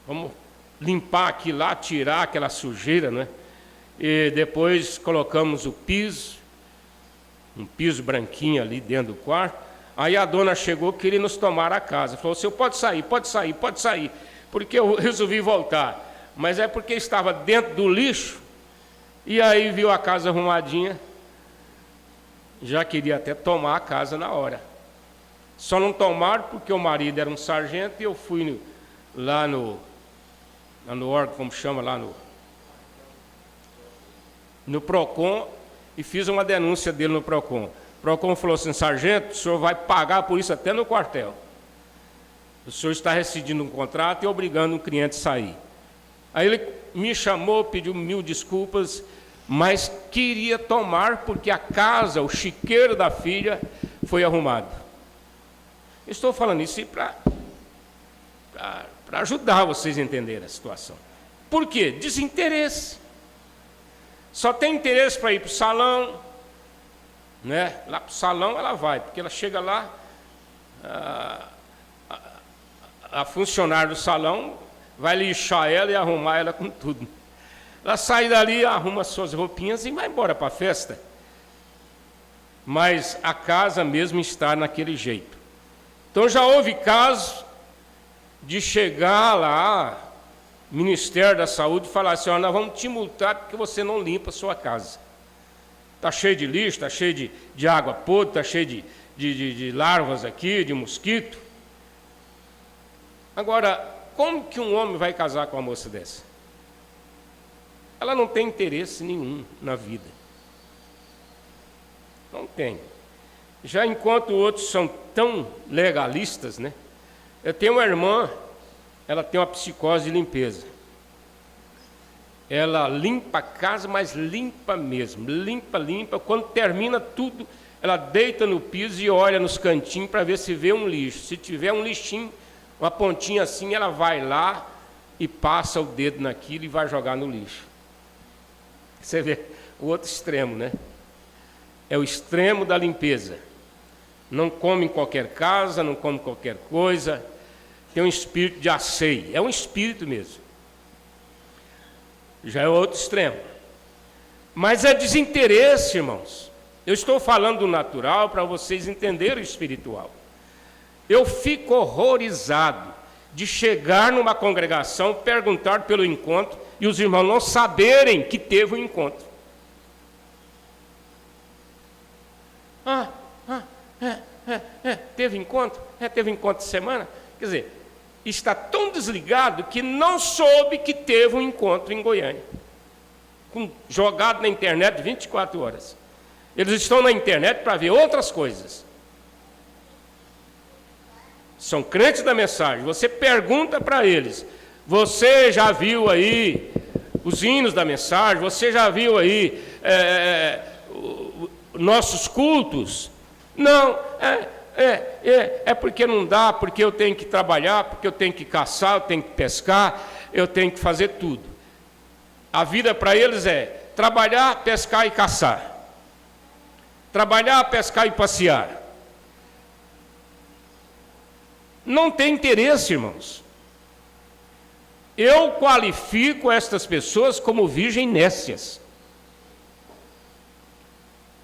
Vamos limpar aquilo lá, tirar aquela sujeira, né? E depois colocamos o piso, um piso branquinho ali dentro do quarto. Aí a dona chegou, queria nos tomar a casa. Falou, senhor, pode sair, pode sair, pode sair. Porque eu resolvi voltar. Mas é porque estava dentro do lixo. E aí viu a casa arrumadinha. Já queria até tomar a casa na hora. Só não tomaram porque o marido era um sargento. E eu fui lá no órgão, como chama, lá no PROCON. E fiz uma denúncia dele no PROCON. O PROCON falou assim: sargento, o senhor vai pagar por isso até no quartel. O senhor está rescindindo um contrato e obrigando um cliente a sair. Aí ele me chamou, pediu 1000 desculpas, mas queria tomar porque a casa, o chiqueiro da filha, foi arrumado. Estou falando isso para ajudar vocês a entenderem a situação. Por quê? Desinteresse. Só tem interesse para ir para o salão, né? Lá para o salão ela vai, porque ela chega lá, a funcionária do salão vai lixar ela e arrumar ela com tudo. Ela sai dali, arruma suas roupinhas e vai embora para a festa. Mas a casa mesmo está naquele jeito. Então já houve casos de chegar lá, Ministério da Saúde, e falar assim: ó, nós vamos te multar porque você não limpa a sua casa. Está cheio de lixo, está cheio de água podre, está cheio de larvas aqui, de mosquito. Agora, como que um homem vai casar com uma moça dessa? Ela não tem interesse nenhum na vida. Não tem. Já enquanto outros são tão legalistas, né? Eu tenho uma irmã, ela tem uma psicose de limpeza. Ela limpa a casa, mas limpa mesmo. Limpa. Quando termina tudo, ela deita no piso e olha nos cantinhos para ver se vê um lixo. Se tiver um lixinho, uma pontinha assim, ela vai lá e passa o dedo naquilo e vai jogar no lixo. Você vê o outro extremo, né? É o extremo da limpeza. Não come em qualquer casa, não come qualquer coisa. Tem um espírito de asseio. É um espírito mesmo. Já é o outro extremo. Mas é desinteresse, irmãos. Eu estou falando do natural para vocês entenderem o espiritual. Eu fico horrorizado de chegar numa congregação, perguntar pelo encontro e os irmãos não saberem que teve um encontro. Teve encontro? Teve encontro de semana? Quer dizer, está tão desligado que não soube que teve um encontro em Goiânia. Jogado na internet 24 horas. Eles estão na internet para ver outras coisas. São crentes da mensagem. Você pergunta para eles: você já viu aí os hinos da mensagem? Você já viu aí nossos cultos? Não, é porque não dá, porque eu tenho que trabalhar, porque eu tenho que caçar, eu tenho que pescar, eu tenho que fazer tudo. A vida para eles é trabalhar, pescar e caçar. Trabalhar, pescar e passear. Não tem interesse, irmãos. Eu qualifico estas pessoas como virgem nécias.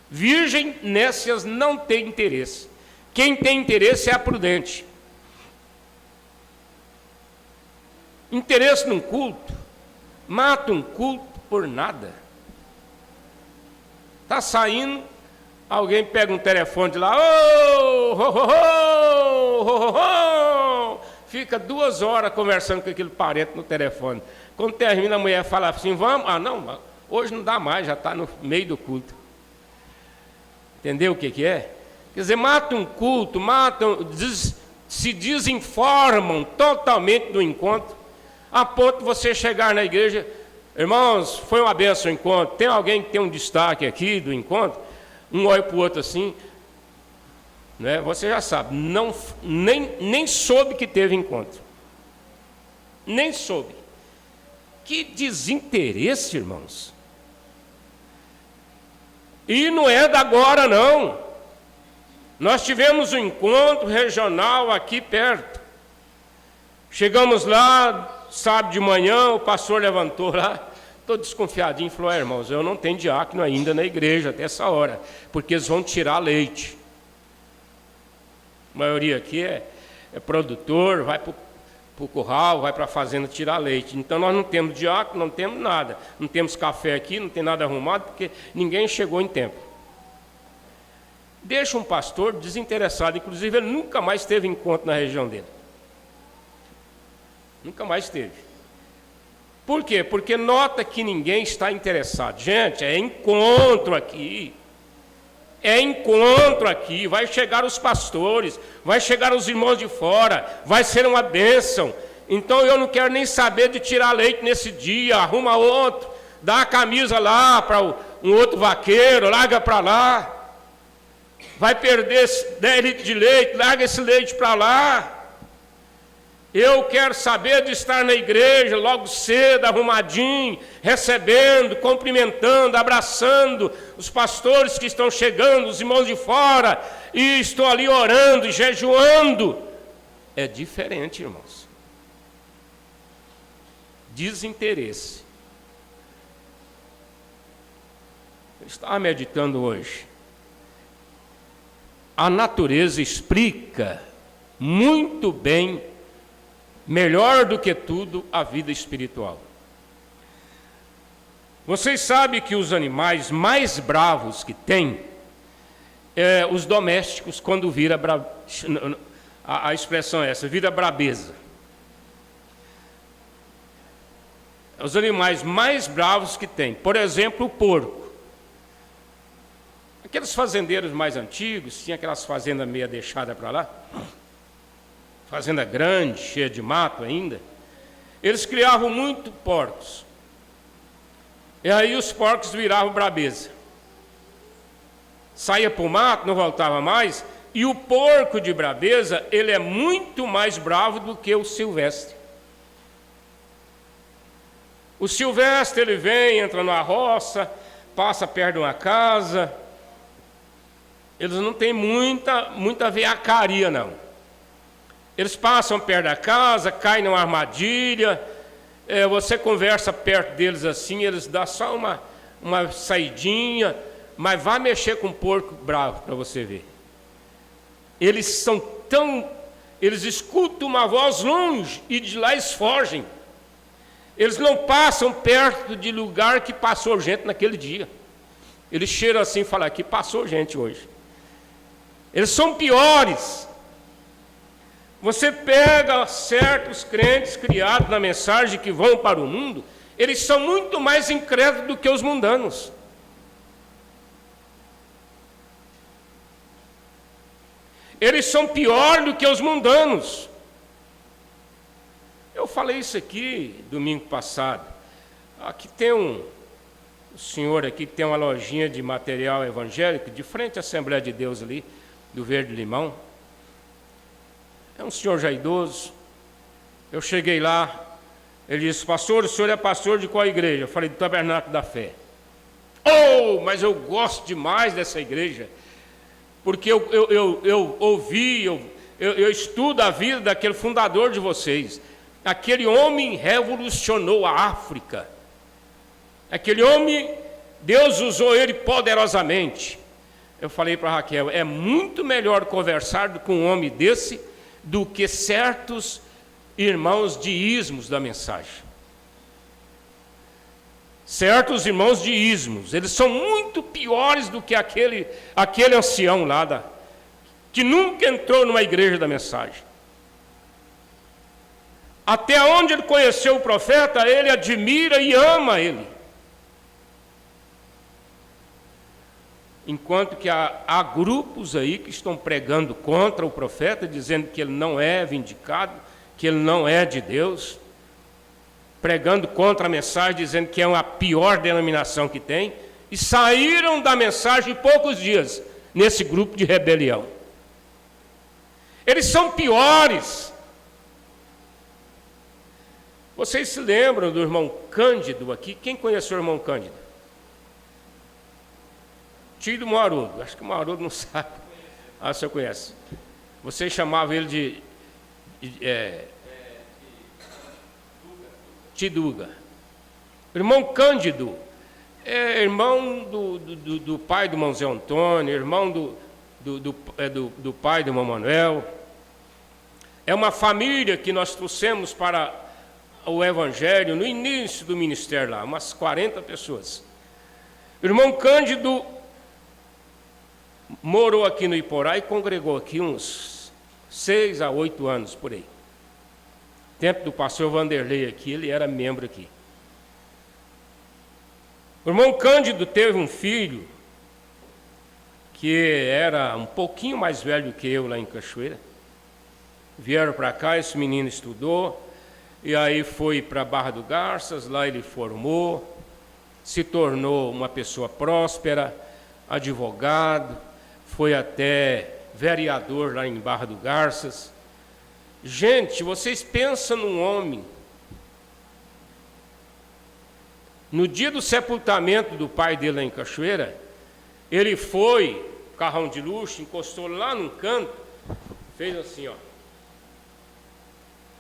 Virgem nécias não tem interesse. Quem tem interesse é a prudente. Interesse num culto, mata um culto por nada. Está saindo, alguém pega um telefone de lá, fica 2 horas conversando com aquele parente no telefone. Quando termina, a mulher fala assim: vamos? Não, hoje não dá mais, já está no meio do culto. Entendeu o que é? Quer dizer, matam um culto, se desinformam totalmente do encontro, a ponto de você chegar na igreja: irmãos, foi uma benção o encontro, tem alguém que tem um destaque aqui do encontro? Um olha para o outro assim, né? Você já sabe, nem soube que teve encontro. Nem soube. Que desinteresse, irmãos. E não é da agora, não. Nós tivemos um encontro regional aqui perto. Chegamos lá, sábado de manhã, o pastor levantou lá, todo desconfiadinho, e falou: irmãos, eu não tenho diácono ainda na igreja até essa hora, porque eles vão tirar leite. A maioria aqui é produtor, vai para o curral, vai para a fazenda tirar leite. Então nós não temos diácono, não temos nada. Não temos café aqui, não tem nada arrumado, porque ninguém chegou em tempo. Deixa um pastor desinteressado, inclusive ele nunca mais teve encontro na região dele. Nunca mais teve. Por quê? Porque nota que ninguém está interessado. Gente, é encontro aqui. É encontro aqui, vai chegar os pastores, vai chegar os irmãos de fora, vai ser uma bênção. Então eu não quero nem saber de tirar leite nesse dia, arruma outro, dá a camisa lá para um outro vaqueiro, larga para lá. Vai perder 10 litros de leite, larga esse leite para lá. Eu quero saber de estar na igreja logo cedo, arrumadinho, recebendo, cumprimentando, abraçando os pastores que estão chegando, os irmãos de fora, e estou ali orando e jejuando. É diferente, irmãos. Desinteresse. Eu estava meditando hoje. A natureza explica muito bem, melhor do que tudo, a vida espiritual. Vocês sabem que os animais mais bravos que tem, os domésticos, quando vira a expressão é essa, vira brabeza. Os animais mais bravos que tem, por exemplo, o porco. Aqueles fazendeiros mais antigos, tinha aquelas fazendas meia deixadas para lá, fazenda grande, cheia de mato ainda, eles criavam muito porcos. E aí os porcos viravam brabeza. Saía para o mato, não voltava mais, e o porco de brabeza, ele é muito mais bravo do que o silvestre. O silvestre, ele vem, entra numa roça, passa perto de uma casa. Eles não têm muita veacaria, não. Eles passam perto da casa, caem numa armadilha, você conversa perto deles assim, eles dão só uma saidinha, mas vai mexer com um porco bravo para você ver. Eles escutam uma voz longe e de lá eles fogem. Eles não passam perto de lugar que passou gente naquele dia. Eles cheiram assim e falam, aqui passou gente hoje. Eles são piores. Você pega certos crentes criados na mensagem que vão para o mundo, eles são muito mais incrédulos do que os mundanos. Eles são pior do que os mundanos. Eu falei isso aqui domingo passado. Aqui tem um senhor aqui que tem uma lojinha de material evangélico, de frente à Assembleia de Deus ali, do Verde Limão. É um senhor já idoso. Eu cheguei lá, ele disse, pastor, o senhor é pastor de qual igreja? Eu falei, do Tabernáculo da Fé. Oh, mas eu gosto demais dessa igreja, porque eu ouvi, eu estudo a vida daquele fundador de vocês. Aquele homem revolucionou a África. Aquele homem, Deus usou ele poderosamente. Eu falei para Raquel, é muito melhor conversar com um homem desse do que certos irmãos de ismos da mensagem. Certos irmãos de ismos, eles são muito piores do que aquele ancião lá, que nunca entrou numa igreja da mensagem. Até onde ele conheceu o profeta, ele admira e ama ele. Enquanto que há grupos aí que estão pregando contra o profeta, dizendo que ele não é vindicado, que ele não é de Deus, pregando contra a mensagem, dizendo que é a pior denominação que tem, e saíram da mensagem em poucos dias, nesse grupo de rebelião. Eles são piores. Vocês se lembram do irmão Cândido aqui? Quem conheceu o irmão Cândido? Tio do Marudo, acho que o Marudo não sabe. Ah, o senhor conhece. Vocês chamavam ele de Tiduga. O irmão Cândido é irmão do pai do irmão Zé Antônio, irmão do pai do irmão Manuel. É uma família que nós trouxemos para o Evangelho no início do ministério lá, umas 40 pessoas. O irmão Cândido morou aqui no Iporá e congregou aqui uns 6 a 8 anos, por aí. Tempo do pastor Vanderlei aqui, ele era membro aqui. O irmão Cândido teve um filho que era um pouquinho mais velho que eu lá em Cachoeira. Vieram para cá, esse menino estudou, e aí foi para Barra do Garças, lá ele formou, se tornou uma pessoa próspera, advogado, foi até vereador lá em Barra do Garças. Gente, vocês pensam num homem. No dia do sepultamento do pai dele lá em Cachoeira, ele foi, carrão de luxo, encostou lá num canto, fez assim, ó.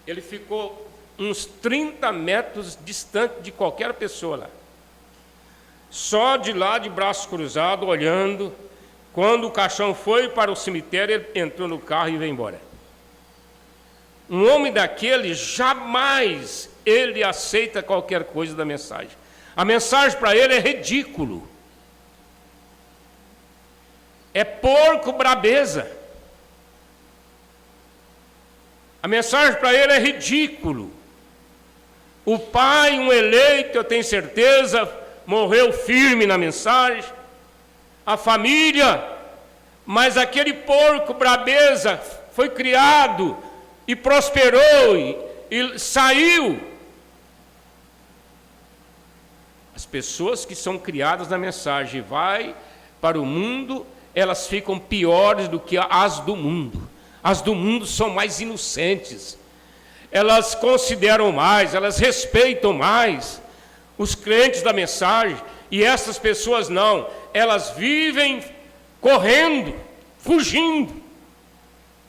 Ele ficou uns 30 metros distante de qualquer pessoa lá. Só de lá, de braços cruzados, olhando. Quando o caixão foi para o cemitério, ele entrou no carro e veio embora. Um homem daquele, jamais ele aceita qualquer coisa da mensagem. A mensagem para ele é ridículo. É porco brabeza. A mensagem para ele é ridículo. O pai, um eleito, eu tenho certeza, morreu firme na mensagem. A família, mas aquele porco brabeza foi criado e prosperou e saiu. As pessoas que são criadas na mensagem vai para o mundo, elas ficam piores do que as do mundo. As do mundo são mais inocentes. Elas consideram mais, elas respeitam mais os crentes da mensagem. E essas pessoas não, elas vivem correndo, fugindo.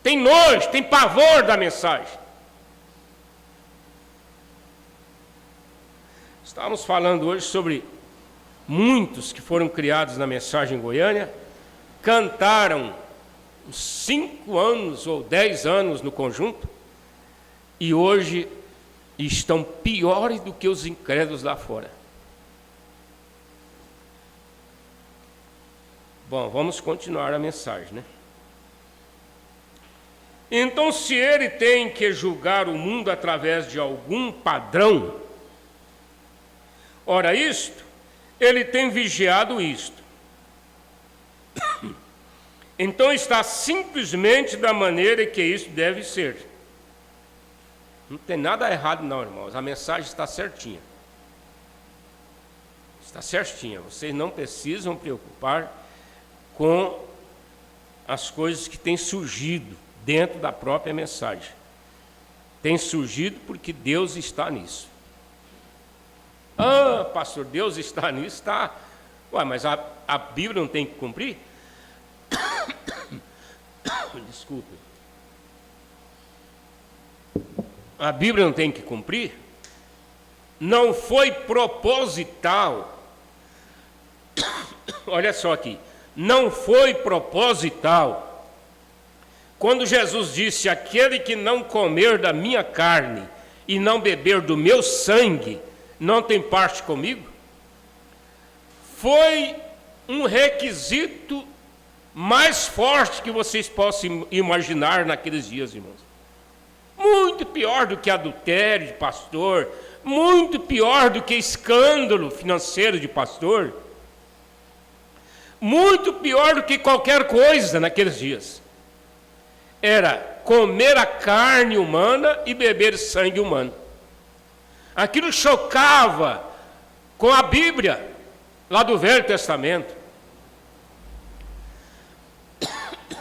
Tem nojo, tem pavor da mensagem. Estávamos falando hoje sobre muitos que foram criados na mensagem em Goiânia, cantaram 5 anos ou 10 anos no conjunto, e hoje estão piores do que os incrédulos lá fora. Bom, vamos continuar a mensagem, né? Então, se ele tem que julgar o mundo através de algum padrão, ora isto, ele tem vigiado isto. Então está simplesmente da maneira que isso deve ser. Não tem nada errado não, irmãos, a mensagem está certinha. Está certinha, vocês não precisam preocupar com as coisas que têm surgido dentro da própria mensagem. Tem surgido porque Deus está nisso. Ah, pastor, Deus está nisso, está. Ué, mas a Bíblia não tem que cumprir? Desculpe. A Bíblia não tem que cumprir? Não foi proposital. Olha só aqui. Não foi proposital. Quando Jesus disse: aquele que não comer da minha carne e não beber do meu sangue, não tem parte comigo. Foi um requisito mais forte que vocês possam imaginar naqueles dias, irmãos. Muito pior do que adultério de pastor, muito pior do que escândalo financeiro de pastor, muito pior do que qualquer coisa naqueles dias. Era comer a carne humana e beber sangue humano. Aquilo chocava com a Bíblia, lá do Velho Testamento.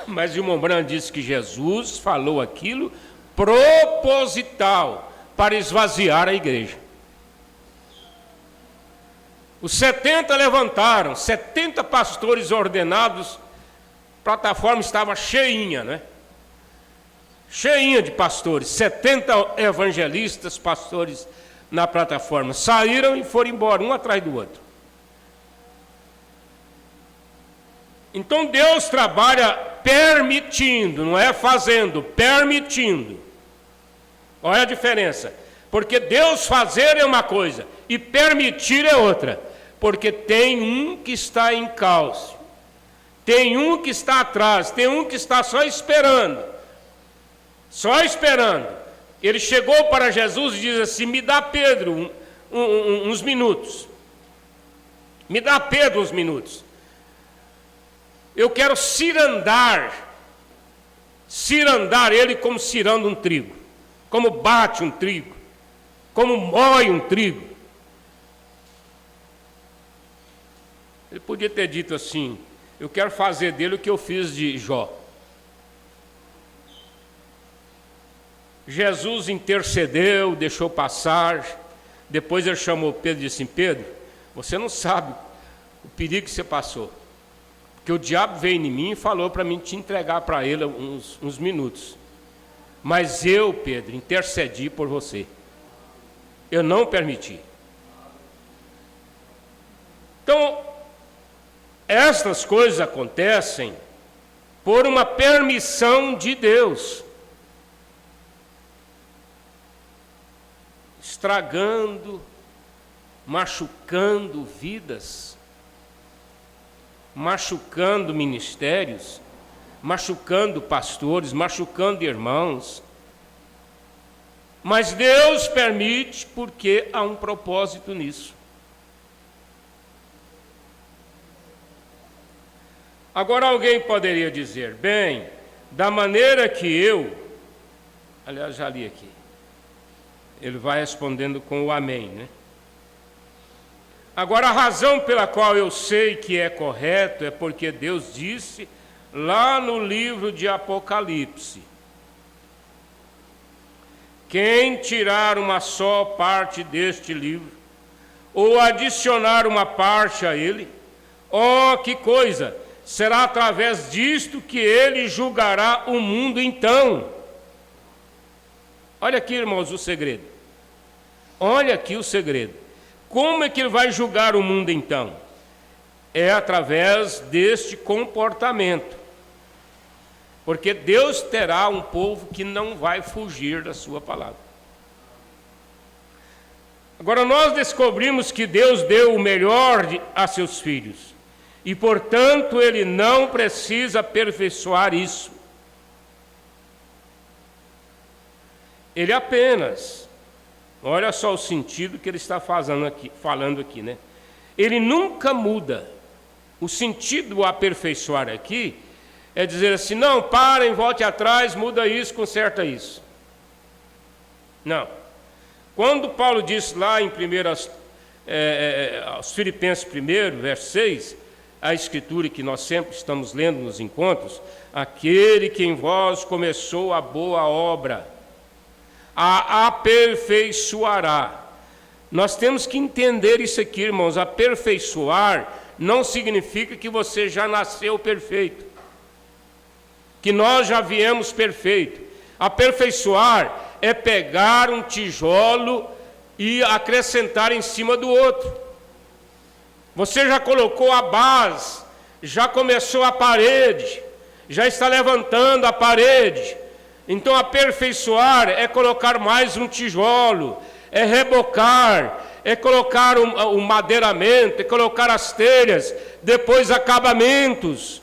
Mas o irmão Branham disse que Jesus falou aquilo proposital, para esvaziar a igreja. Os 70 levantaram, 70 pastores ordenados, a plataforma estava cheinha, né? Cheinha de pastores, 70 evangelistas, pastores na plataforma. Saíram e foram embora, um atrás do outro. Então Deus trabalha permitindo, não é fazendo, permitindo. Olha a diferença. Porque Deus fazer é uma coisa e permitir é outra. Porque tem um que está em caos, tem um que está atrás, tem um que está só esperando. Só esperando. Ele chegou para Jesus e diz assim: me dá Pedro uns minutos. Me dá Pedro uns minutos. Eu quero cirandar ele como ciranda um trigo, como bate um trigo, como moe um trigo. Ele podia ter dito assim: eu quero fazer dele o que eu fiz de Jó. Jesus intercedeu, deixou passar, depois ele chamou Pedro e disse assim: Pedro, você não sabe o perigo que você passou, porque o diabo veio em mim e falou para mim te entregar para ele uns minutos, mas eu, Pedro, intercedi por você, eu não permiti. Então, estas coisas acontecem por uma permissão de Deus, estragando, machucando vidas, machucando ministérios, machucando pastores, machucando irmãos. Mas Deus permite porque há um propósito nisso. Agora alguém poderia dizer: bem, da maneira que aliás, já li aqui, ele vai respondendo com o amém, né? Agora, a razão pela qual eu sei que é correto é porque Deus disse lá no livro de Apocalipse: quem tirar uma só parte deste livro, ou adicionar uma parte a ele, que coisa! Será através disto que ele julgará o mundo então. Olha aqui, irmãos, o segredo. Olha aqui o segredo. Como é que ele vai julgar o mundo então? É através deste comportamento. Porque Deus terá um povo que não vai fugir da sua palavra. Agora nós descobrimos que Deus deu o melhor a seus filhos. E, portanto, ele não precisa aperfeiçoar isso. Ele apenas, olha só o sentido que ele está falando aqui, né? Ele nunca muda. O sentido do aperfeiçoar aqui é dizer assim: não, parem, volte atrás, muda isso, conserta isso. Não. Quando Paulo disse lá em aos Filipenses 1, verso 6, a escritura que nós sempre estamos lendo nos encontros: aquele que em vós começou a boa obra, a aperfeiçoará. Nós temos que entender isso aqui, irmãos. Aperfeiçoar não significa que você já nasceu perfeito, que nós já viemos perfeito. Aperfeiçoar é pegar um tijolo e acrescentar em cima do outro. Você já colocou a base, já começou a parede, já está levantando a parede. Então, aperfeiçoar é colocar mais um tijolo, é rebocar, é colocar o madeiramento, é colocar as telhas, depois acabamentos.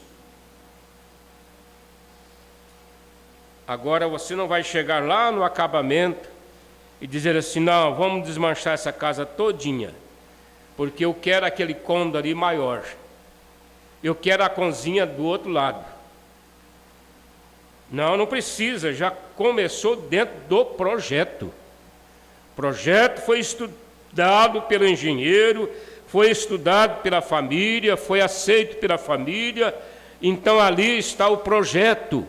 Agora você não vai chegar lá no acabamento e dizer assim: não, vamos desmanchar essa casa todinha, porque eu quero aquele cômodo ali maior, eu quero a cozinha do outro lado. Não, não precisa, já começou dentro do projeto. O projeto foi estudado pelo engenheiro, foi estudado pela família, foi aceito pela família, então ali está o projeto.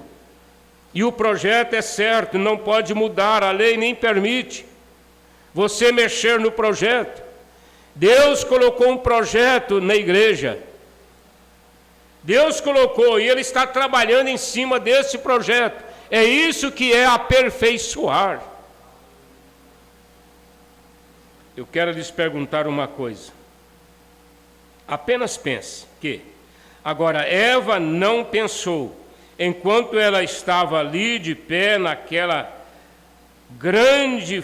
E o projeto é certo, não pode mudar, a lei nem permite você mexer no projeto. Deus colocou um projeto na igreja. Deus colocou, e Ele está trabalhando em cima desse projeto. É isso que é aperfeiçoar. Eu quero lhes perguntar uma coisa. Apenas pense que, agora, Eva não pensou, enquanto ela estava ali de pé naquela grande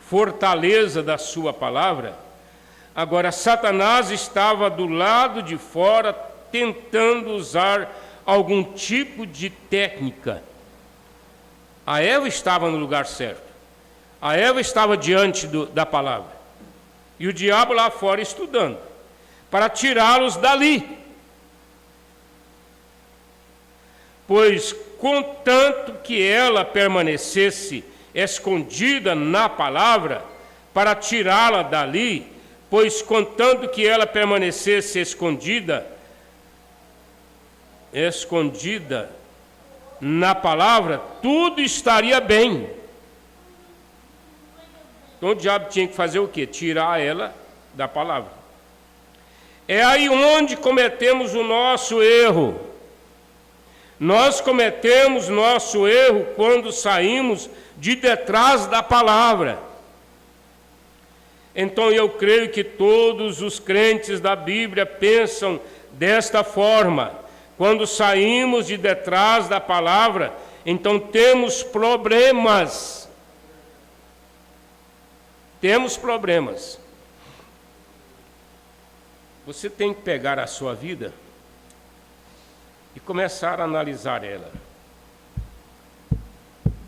fortaleza da sua palavra. Agora, Satanás estava do lado de fora tentando usar algum tipo de técnica. A Eva estava no lugar certo. A Eva estava diante da palavra. E o diabo lá fora estudando, para tirá-los dali. pois contanto que ela permanecesse escondida na palavra, para tirá-la dali, pois contanto que ela permanecesse escondida na palavra, tudo estaria bem. Então o diabo tinha que fazer o quê? Tirar ela da palavra. É aí onde cometemos o nosso erro. Nós cometemos nosso erro quando saímos de detrás da palavra. Então eu creio que todos os crentes da Bíblia pensam desta forma. Quando saímos de detrás da palavra, então temos problemas. Temos problemas. Você tem que pegar a sua vida e começar a analisar ela.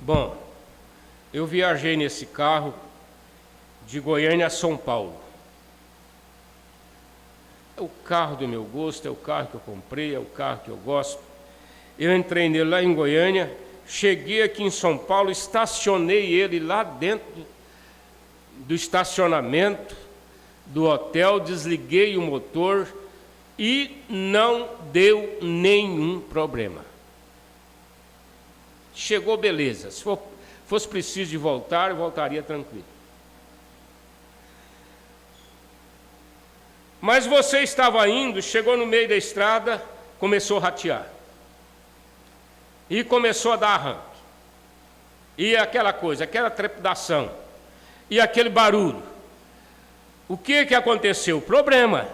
Bom, eu viajei nesse carro de Goiânia a São Paulo. É o carro do meu gosto, é o carro que eu comprei, é o carro que eu gosto. Eu entrei nele lá em Goiânia, cheguei aqui em São Paulo, estacionei ele lá dentro do estacionamento do hotel, desliguei o motor e não deu nenhum problema. Chegou beleza. Se fosse preciso de voltar, eu voltaria tranquilo. Mas você estava indo, chegou no meio da estrada, começou a ratear. E começou a dar arranque. E aquela coisa, aquela trepidação. E aquele barulho. O que aconteceu? Problema.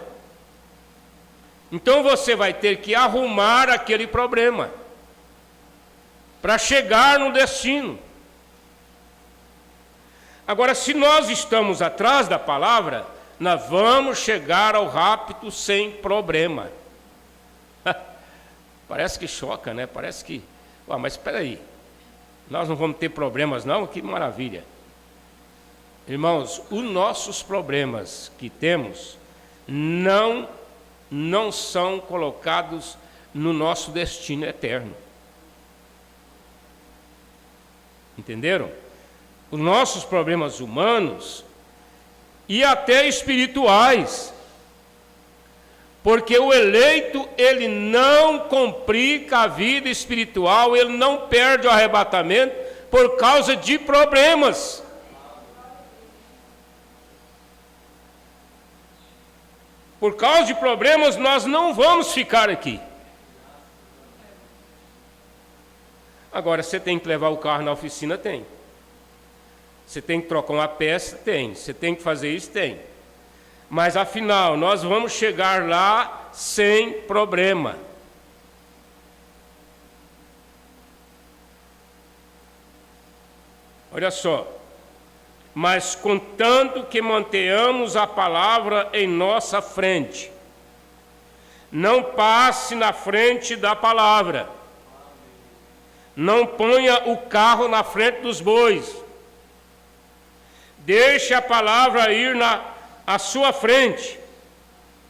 Então você vai ter que arrumar aquele problema para chegar no destino. Agora, se nós estamos atrás da palavra, nós vamos chegar ao rapto sem problema. Parece que choca, né? Parece que... mas espera aí, nós não vamos ter problemas não? Que maravilha. Irmãos, os nossos problemas que temos não são colocados no nosso destino eterno. Entenderam? Os nossos problemas humanos e até espirituais. Porque o eleito, ele não complica a vida espiritual, ele não perde o arrebatamento por causa de problemas. Por causa de problemas, nós não vamos ficar aqui. Agora, você tem que levar o carro na oficina? Tem. Você tem que trocar uma peça? Tem. Você tem que fazer isso? Tem. Mas, afinal, nós vamos chegar lá sem problema. Olha só. Mas contanto que mantenhamos a palavra em nossa frente. Não passe na frente da palavra. Não ponha o carro na frente dos bois. Deixe a palavra ir à sua frente.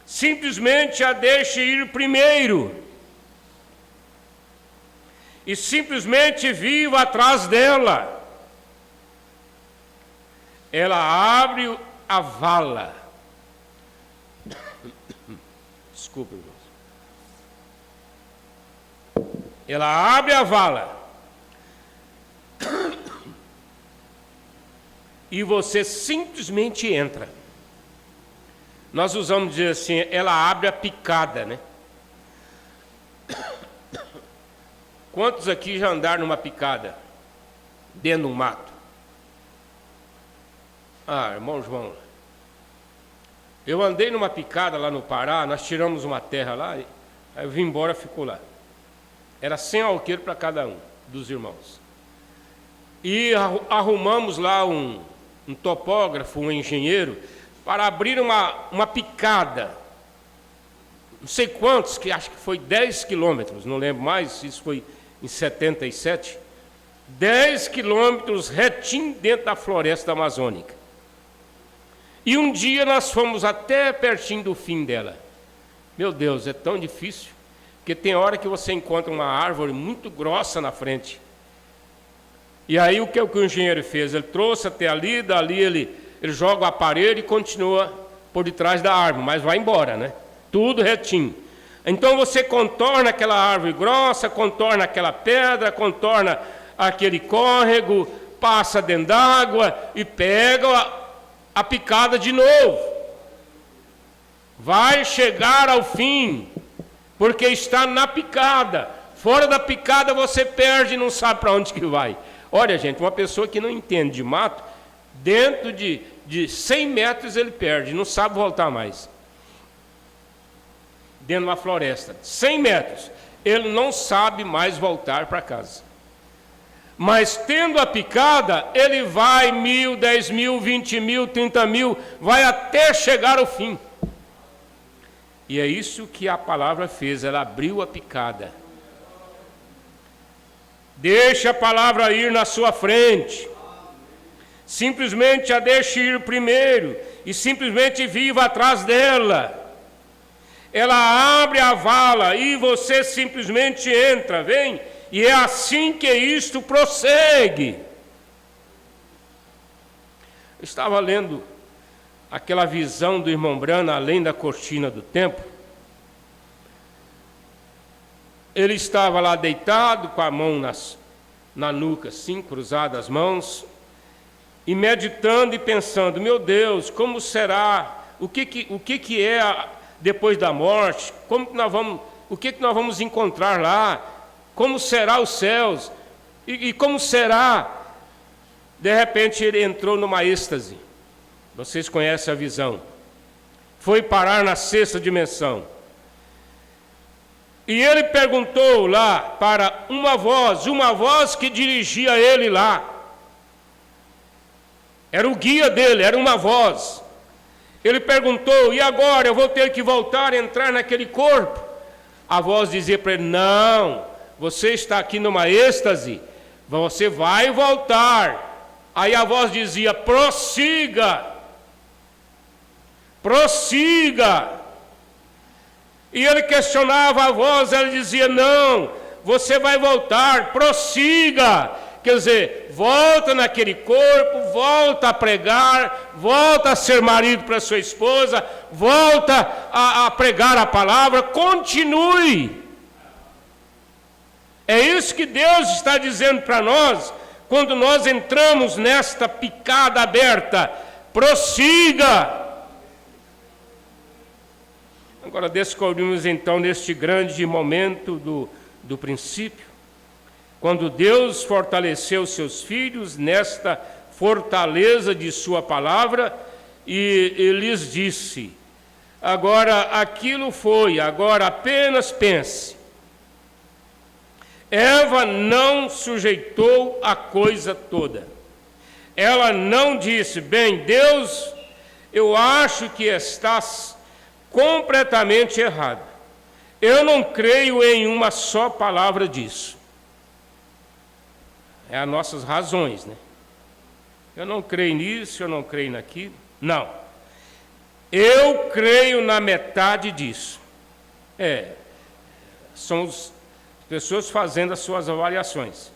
Simplesmente a deixe ir primeiro. E simplesmente viva atrás dela. Ela abre a vala. Desculpe, irmãos. Ela abre a vala. E você simplesmente entra. Nós usamos dizer assim, ela abre a picada, né? Quantos aqui já andaram numa picada? Dentro de um mato? Irmão João, eu andei numa picada lá no Pará, nós tiramos uma terra lá, aí eu vim embora, ficou lá. Era 100 alqueires para cada um dos irmãos. E arrumamos lá um topógrafo, um engenheiro, para abrir uma picada. Não sei quantos, que acho que foi 10 quilômetros, não lembro mais, isso foi em 77. 10 quilômetros retinho dentro da floresta amazônica. E um dia nós fomos até pertinho do fim dela. Meu Deus, é tão difícil. Porque tem hora que você encontra uma árvore muito grossa na frente. E aí o que o engenheiro fez? Ele trouxe até ali, dali ele joga o aparelho e continua por detrás da árvore, mas vai embora, né? Tudo retinho. Então você contorna aquela árvore grossa, contorna aquela pedra, contorna aquele córrego, passa dentro d'água e pega a picada de novo. Vai chegar ao fim, porque está na picada. Fora da picada você perde e não sabe para onde que vai. Olha, gente, uma pessoa que não entende de mato, dentro de 100 metros ele perde, não sabe voltar mais. Dentro de uma floresta, 100 metros, ele não sabe mais voltar para casa. Mas tendo a picada, ele vai 1.000, 10.000, 20.000, 30.000, vai até chegar ao fim. E é isso que a palavra fez, ela abriu a picada. Deixa a palavra ir na sua frente. Simplesmente a deixe ir primeiro e simplesmente viva atrás dela. Ela abre a vala e você simplesmente entra, vem, e é assim que isto prossegue. Eu estava lendo aquela visão do irmão Branham, além da cortina do templo. Ele estava lá deitado, com a mão na nuca, assim, cruzada as mãos, e meditando e pensando, meu Deus, como será, o que é depois da morte, o que nós vamos encontrar lá, como será os céus, e como será. De repente ele entrou numa êxtase, vocês conhecem a visão, foi parar na 6ª dimensão, e ele perguntou lá para uma voz que dirigia ele lá, era o guia dele, era uma voz. Ele perguntou, e agora eu vou ter que voltar a entrar naquele corpo? A voz dizia para ele, não, você está aqui numa êxtase, você vai voltar. Aí a voz dizia, prossiga, prossiga. E ele questionava a voz, ela dizia, não, você vai voltar, prossiga. Quer dizer, volta naquele corpo, volta a pregar, volta a ser marido para sua esposa, volta a pregar a palavra, continue. É isso que Deus está dizendo para nós, quando nós entramos nesta picada aberta, prossiga. Agora descobrimos então neste grande momento do princípio, quando Deus fortaleceu seus filhos nesta fortaleza de sua palavra e lhes disse, agora aquilo foi, agora apenas pense. Eva não sujeitou a coisa toda. Ela não disse, bem, Deus, eu acho que estás completamente errado. Eu não creio em uma só palavra disso. É as nossas razões, né? Eu não creio nisso, eu não creio naquilo. Não. Eu creio na metade disso. São as pessoas fazendo as suas avaliações.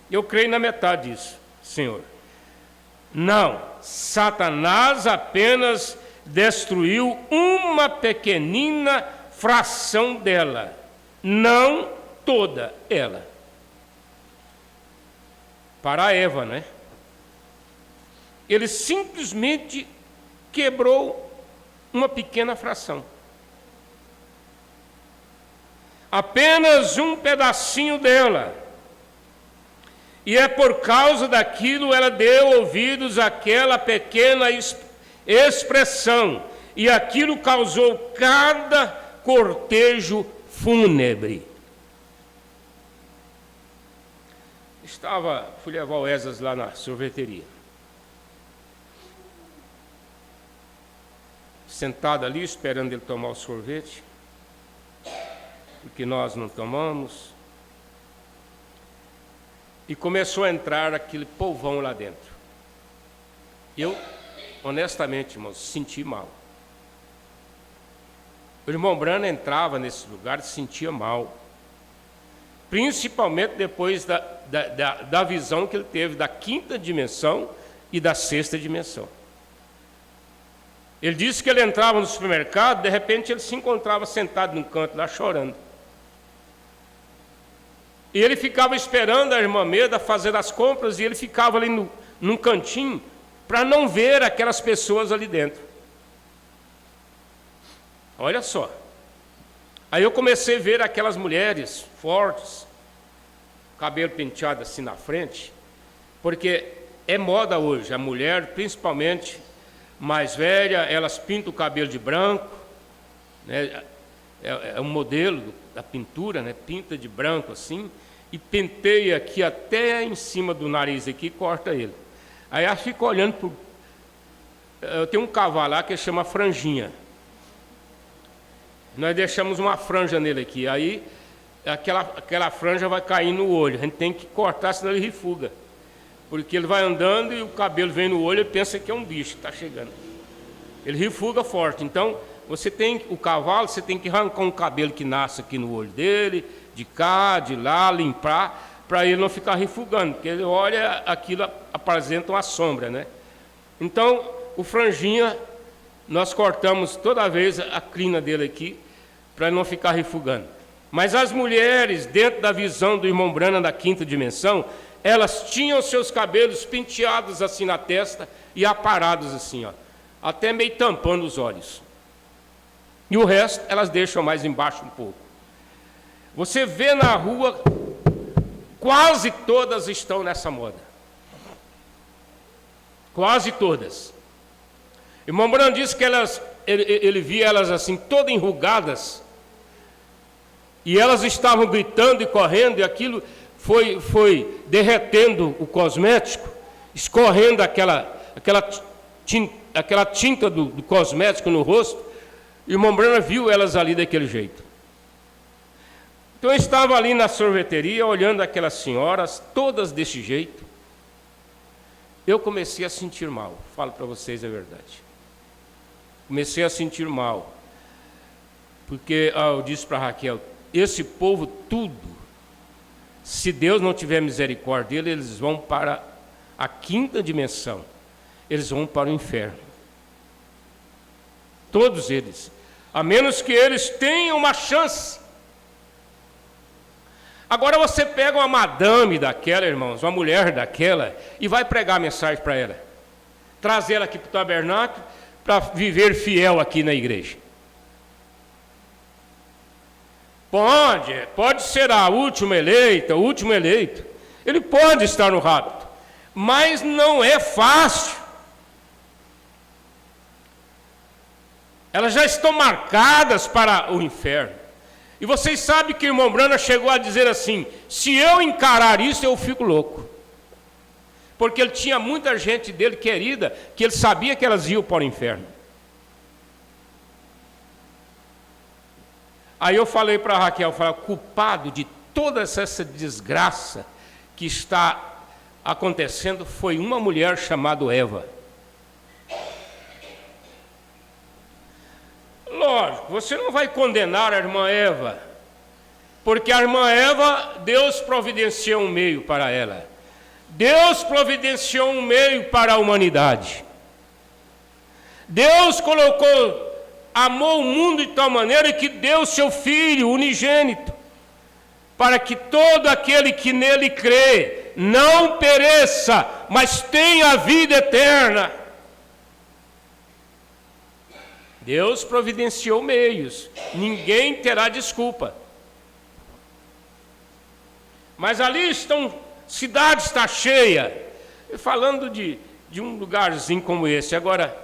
Eu creio na metade disso, Senhor. Não. Satanás apenas destruiu uma pequenina fração dela, não toda ela. Para Eva, né? Ele simplesmente quebrou uma pequena fração. Apenas um pedacinho dela. E é por causa daquilo ela deu ouvidos àquela pequena expressão. E aquilo causou cada cortejo fúnebre. Fui levar o Esas lá na sorveteria. Sentado ali, esperando ele tomar o sorvete, porque nós não tomamos. E começou a entrar aquele povão lá dentro. Eu, honestamente, irmãos, senti mal. O irmão Branham entrava nesse lugar e se sentia mal. Principalmente depois da visão que ele teve da 5ª dimensão e da 6ª dimensão. Ele disse que ele entrava no supermercado, de repente ele se encontrava sentado num canto lá chorando. E ele ficava esperando a irmã Meda fazer as compras e ele ficava ali num cantinho para não ver aquelas pessoas ali dentro. Olha só. Aí eu comecei a ver aquelas mulheres fortes, cabelo penteado assim na frente, porque é moda hoje, a mulher, principalmente mais velha, elas pintam o cabelo de branco, né? É um modelo da pintura, né? Pinta de branco assim, e penteia aqui até em cima do nariz aqui e corta ele. Aí ela fica olhando para... Eu tenho um cavalo lá que chama franjinha. Nós deixamos uma franja nele aqui, aí aquela franja vai cair no olho, a gente tem que cortar, senão ele refuga. Porque ele vai andando e o cabelo vem no olho e pensa que é um bicho que está chegando. Ele refuga forte. Então, o cavalo, você tem que arrancar um cabelo que nasce aqui no olho dele, de cá, de lá, limpar, para ele não ficar refugando, porque ele olha, aquilo apresenta uma sombra, né? Então, o franjinha, nós cortamos toda vez a crina dele aqui, para ele não ficar refugando. Mas as mulheres, dentro da visão do irmão Branham da 5ª dimensão, elas tinham seus cabelos penteados assim na testa e aparados assim, ó, até meio tampando os olhos. E o resto, elas deixam mais embaixo um pouco. Você vê na rua, quase todas estão nessa moda. Quase todas. Irmão Branham disse que ele via elas assim, todas enrugadas, e elas estavam gritando e correndo, e aquilo foi derretendo o cosmético, escorrendo aquela tinta do cosmético no rosto, e o irmão Branham viu elas ali daquele jeito. Então eu estava ali na sorveteria, olhando aquelas senhoras, todas desse jeito. Eu comecei a sentir mal, falo para vocês a verdade. Comecei a sentir mal, porque eu disse para Raquel, esse povo tudo, se Deus não tiver misericórdia dele, eles vão para a 5ª dimensão, eles vão para o inferno. Todos eles, a menos que eles tenham uma chance. Agora você pega uma madame daquela, irmãos, uma mulher daquela, e vai pregar a mensagem para ela, trazer ela aqui para o tabernáculo, para viver fiel aqui na igreja. Pode ser a última eleita, o último eleito. Ele pode estar no rapto, mas não é fácil. Elas já estão marcadas para o inferno. E vocês sabem que o irmão Branham chegou a dizer assim, se eu encarar isso, eu fico louco. Porque ele tinha muita gente dele querida, que ele sabia que elas iam para o inferno. Aí eu falei para a Raquel, culpado de toda essa desgraça que está acontecendo foi uma mulher chamada Eva. Lógico, você não vai condenar a irmã Eva, porque a irmã Eva, Deus providenciou um meio para ela. Deus providenciou um meio para a humanidade. Deus amou o mundo de tal maneira que deu seu Filho unigênito, para que todo aquele que nele crê não pereça, mas tenha a vida eterna. Deus providenciou meios, ninguém terá desculpa. Mas ali cidade está cheia, falando de um lugarzinho como esse. Agora,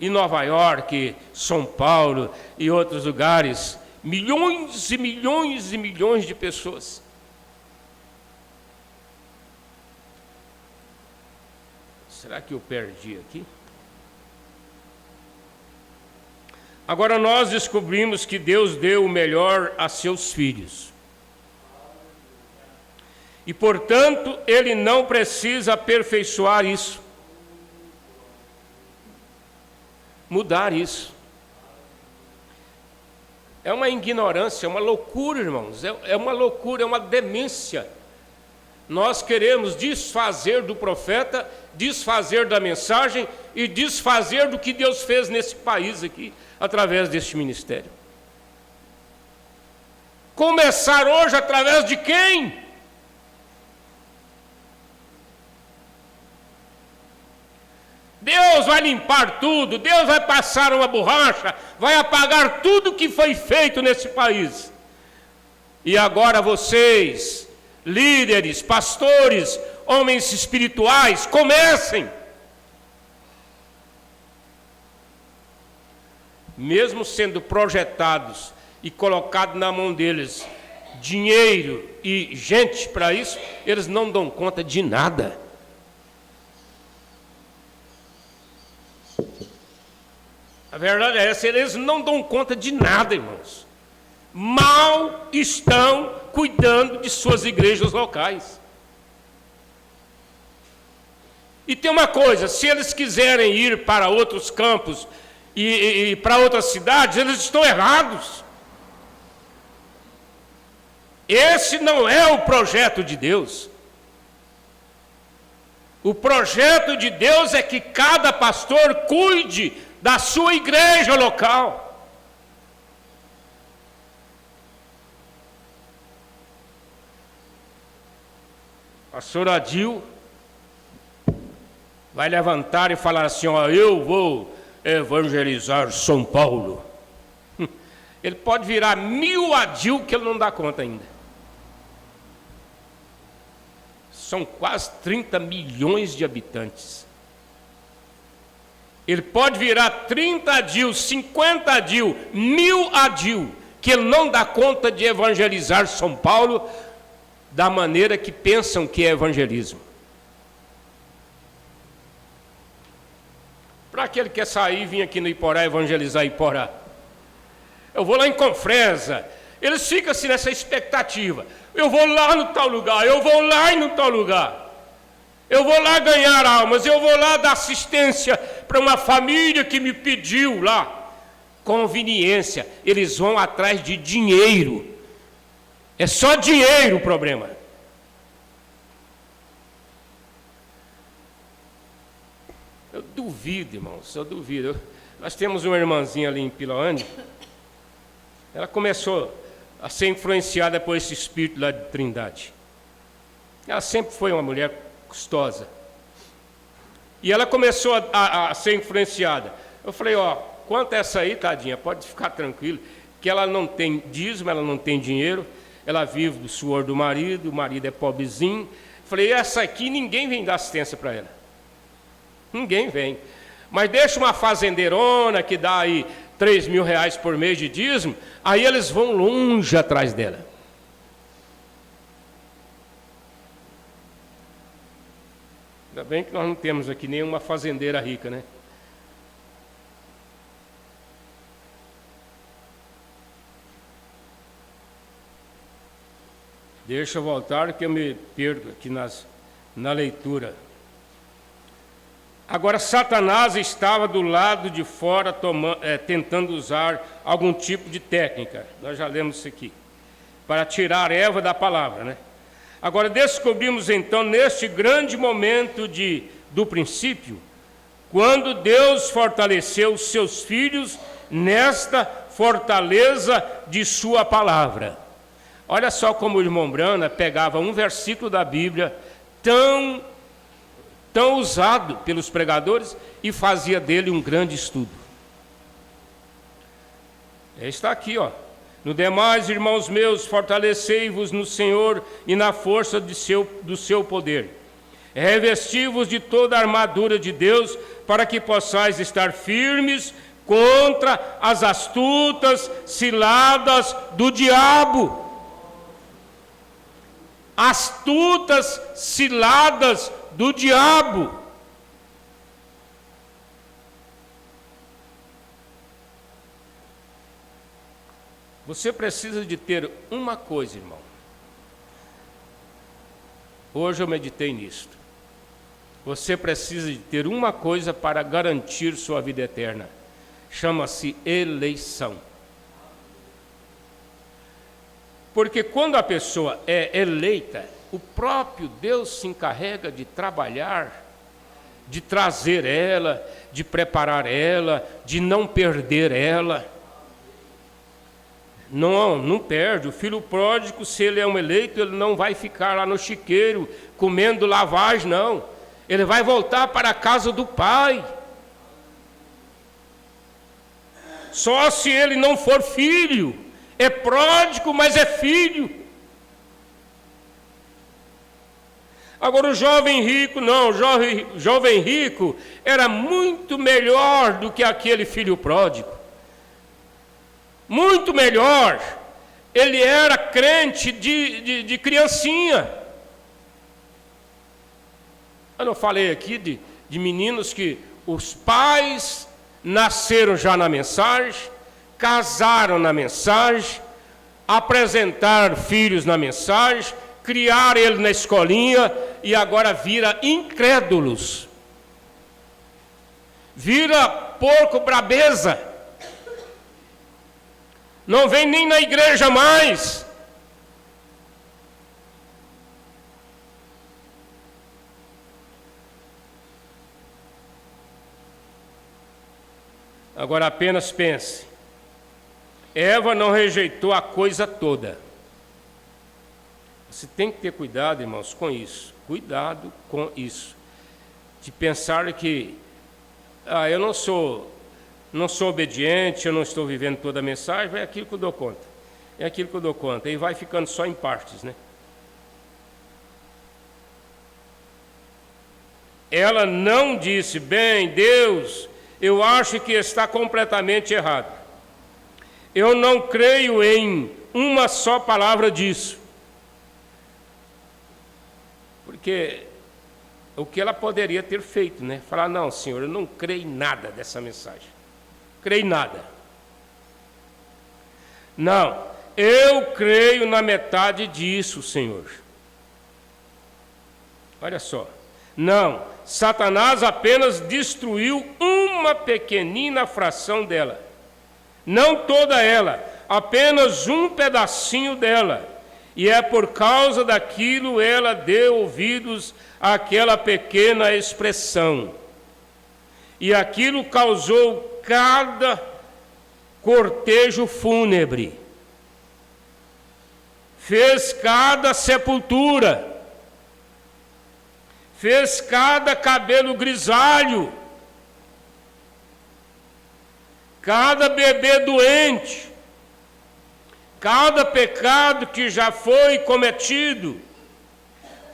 em Nova York, São Paulo e outros lugares, milhões e milhões e milhões de pessoas. Será que eu perdi aqui? Agora nós descobrimos que Deus deu o melhor a seus filhos. E, portanto, Ele não precisa aperfeiçoar isso. Mudar isso. É uma ignorância, é uma loucura, irmãos. É uma loucura, é uma demência. Nós queremos desfazer do profeta, desfazer da mensagem e desfazer do que Deus fez nesse país aqui, através deste ministério. Começar hoje através de quem? Deus vai limpar tudo, Deus vai passar uma borracha, vai apagar tudo que foi feito nesse país. E agora vocês, líderes, pastores, homens espirituais, comecem. Mesmo sendo projetados e colocado na mão deles dinheiro e gente para isso, eles não dão conta de nada. A verdade é essa, eles não dão conta de nada, irmãos. Mal estão cuidando de suas igrejas locais. E tem uma coisa, se eles quiserem ir para outros campos e para outras cidades, eles estão errados. Esse não é o projeto de Deus. O projeto de Deus é que cada pastor cuide da sua igreja local. Pastor Adil vai levantar e falar assim: ó, eu vou evangelizar São Paulo. Ele pode virar 1000 Adil que ele não dá conta ainda. São quase 30 milhões de habitantes. Ele pode virar 30 Adil, 50 Adil, 1000 Adil, que ele não dá conta de evangelizar São Paulo da maneira que pensam que é evangelismo. Para aquele que quer sair e vir aqui no Iporá evangelizar Iporá, eu vou lá em Confresa, eles ficam assim nessa expectativa: eu vou lá no tal lugar, eu vou lá e no tal lugar. Eu vou lá ganhar almas, eu vou lá dar assistência para uma família que me pediu lá. Conveniência, eles vão atrás de dinheiro. É só dinheiro o problema. Eu duvido, irmãos, eu duvido. Nós temos uma irmãzinha ali em Piloane. Ela começou a ser influenciada por esse espírito lá de Trindade. Ela sempre foi uma mulher custosa. E ela começou a ser influenciada. Eu falei: ó, quanto é essa aí, tadinha, pode ficar tranquilo, que ela não tem dízimo, ela não tem dinheiro, ela vive do suor do marido, o marido é pobrezinho. Falei: essa aqui ninguém vem dar assistência para ela. Ninguém vem. Mas deixa uma fazendeirona que dá aí 3.000 reais por mês de dízimo, aí eles vão longe atrás dela. Ainda bem que nós não temos aqui nenhuma fazendeira rica, né? Deixa eu voltar que eu me perco aqui na leitura. Agora, Satanás estava do lado de fora tentando usar algum tipo de técnica. Nós já lemos isso aqui. Para tirar Eva da palavra, né? Agora, descobrimos então, neste grande momento do princípio, quando Deus fortaleceu os seus filhos nesta fortaleza de sua palavra. Olha só como o irmão Brana pegava um versículo da Bíblia tão usado pelos pregadores e fazia dele um grande estudo. Está aqui, ó. No demais, irmãos meus, fortalecei-vos no Senhor e na força do seu poder. Revesti-vos de toda a armadura de Deus, para que possais estar firmes contra as astutas ciladas do diabo. Astutas ciladas do diabo. Você precisa de ter uma coisa, irmão. Hoje eu meditei nisto. Você precisa de ter uma coisa para garantir sua vida eterna. Chama-se eleição. Porque quando a pessoa é eleita, o próprio Deus se encarrega de trabalhar, de trazer ela, de preparar ela, de não perder ela. Não perde. O filho pródigo, se ele é um eleito, ele não vai ficar lá no chiqueiro comendo lavagem, não. Ele vai voltar para a casa do pai. Só se ele não for filho. É pródigo, mas é filho. Agora o jovem rico, não, o jovem rico era muito melhor do que aquele filho pródigo. Muito melhor. Ele era crente de criancinha. Eu não falei aqui de meninos que os pais nasceram já na mensagem, casaram na mensagem, apresentaram filhos na mensagem, criaram ele na escolinha e agora vira incrédulos. Vira porco brabeza. Não vem nem na igreja mais. Agora apenas pense. Eva não rejeitou a coisa toda. Você tem que ter cuidado, irmãos, com isso. Cuidado com isso. De pensar que eu não sou obediente, eu não estou vivendo toda a mensagem, é aquilo que eu dou conta. É aquilo que eu dou conta. E vai ficando só em partes, né? Ela não disse, bem, Deus, eu acho que está completamente errado. Eu não creio em uma só palavra disso. Porque o que ela poderia ter feito, né? Falar, não, Senhor, eu não creio em nada dessa mensagem. Creio em nada. Não, eu creio na metade disso, Senhor. Olha só. Não, Satanás apenas destruiu uma pequenina fração dela. Não toda ela, apenas um pedacinho dela. E é por causa daquilo ela deu ouvidos àquela pequena expressão. E aquilo causou cada cortejo fúnebre. Fez cada sepultura. Fez cada cabelo grisalho. Cada bebê doente, cada pecado que já foi cometido,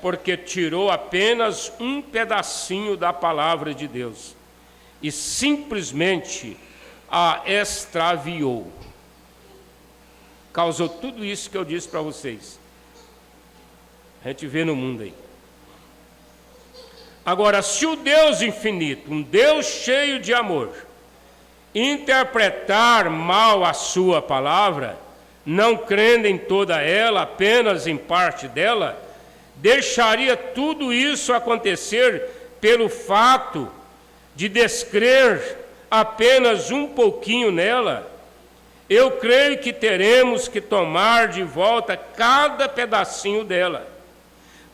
porque tirou apenas um pedacinho da palavra de Deus e simplesmente a extraviou. Causou tudo isso que eu disse para vocês. A gente vê no mundo aí. Agora, se o Deus infinito, um Deus cheio de amor, interpretar mal a sua palavra, não crendo em toda ela, apenas em parte dela, deixaria tudo isso acontecer pelo fato de descrer apenas um pouquinho nela. Eu creio que teremos que tomar de volta cada pedacinho dela,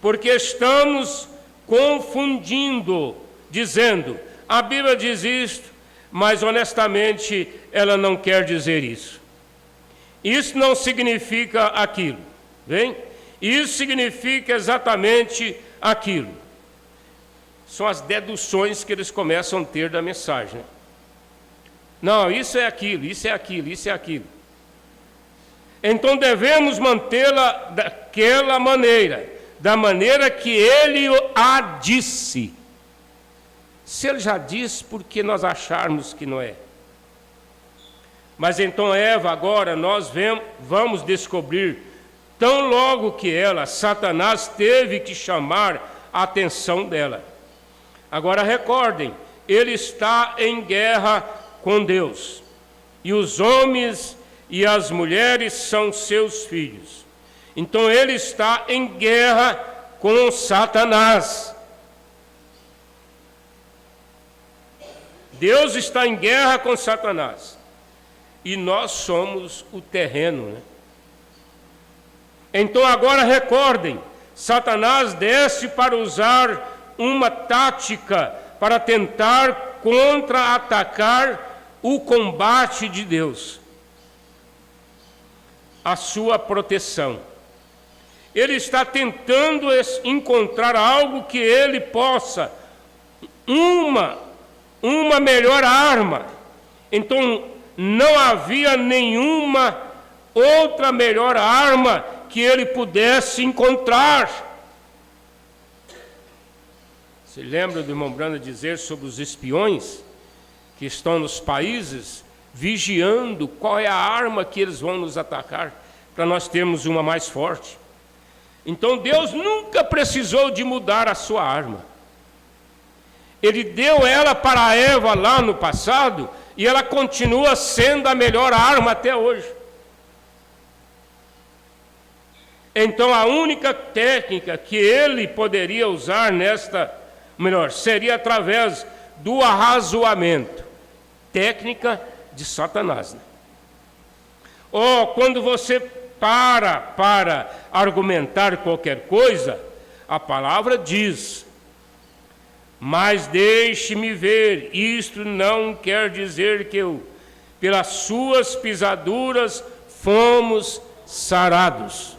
porque estamos confundindo, dizendo, a Bíblia diz isto, mas honestamente ela não quer dizer isso. Isso não significa aquilo, bem? Isso significa exatamente aquilo. São as deduções que eles começam a ter da mensagem. Não, isso é aquilo, isso é aquilo, isso é aquilo. Então devemos mantê-la daquela maneira, da maneira que ele a disse. Se ele já disse, por que nós acharmos que não é? Mas então Eva, agora nós vamos descobrir, tão logo que ela, Satanás teve que chamar a atenção dela. Agora recordem, ele está em guerra com Deus, e os homens e as mulheres são seus filhos. Então ele está em guerra com Satanás. Deus está em guerra com Satanás. E nós somos o terreno, né? Então agora recordem, Satanás desce para usar uma tática para tentar contra-atacar o combate de Deus, a sua proteção. Ele está tentando encontrar algo que ele possa, uma melhor arma. Então não havia nenhuma outra melhor arma que ele pudesse encontrar. Você lembra do irmão Branda dizer sobre os espiões que estão nos países vigiando qual é a arma que eles vão nos atacar, para nós termos uma mais forte? Então Deus nunca precisou de mudar a sua arma. Ele deu ela para Eva lá no passado, e ela continua sendo a melhor arma até hoje. Então a única técnica que ele poderia usar seria através do arrazoamento, técnica de Satanás, né? Quando você para argumentar qualquer coisa, a palavra diz: mas deixe-me ver, isto não quer dizer que pelas suas pisaduras fomos sarados.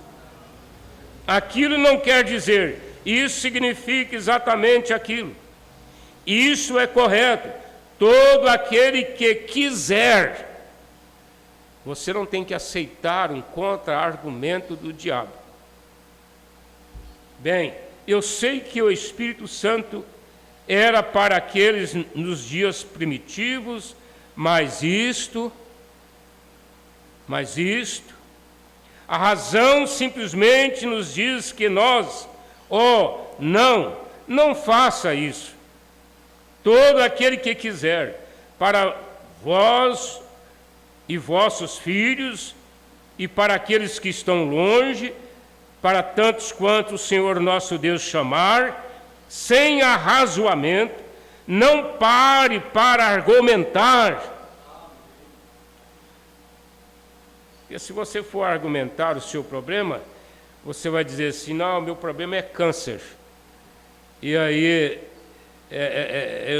Aquilo não quer dizer, isso significa exatamente aquilo. Isso é correto. Todo aquele que quiser. Você não tem que aceitar um contra-argumento do diabo. Bem, eu sei que o Espírito Santo era para aqueles nos dias primitivos, mas isto, a razão simplesmente nos diz que nós, não faça isso. Todo aquele que quiser, para vós e vossos filhos, e para aqueles que estão longe, para tantos quanto o Senhor nosso Deus chamar, sem arrazoamento, não pare para argumentar. Porque se você for argumentar o seu problema, você vai dizer assim: não, meu problema é câncer. E aí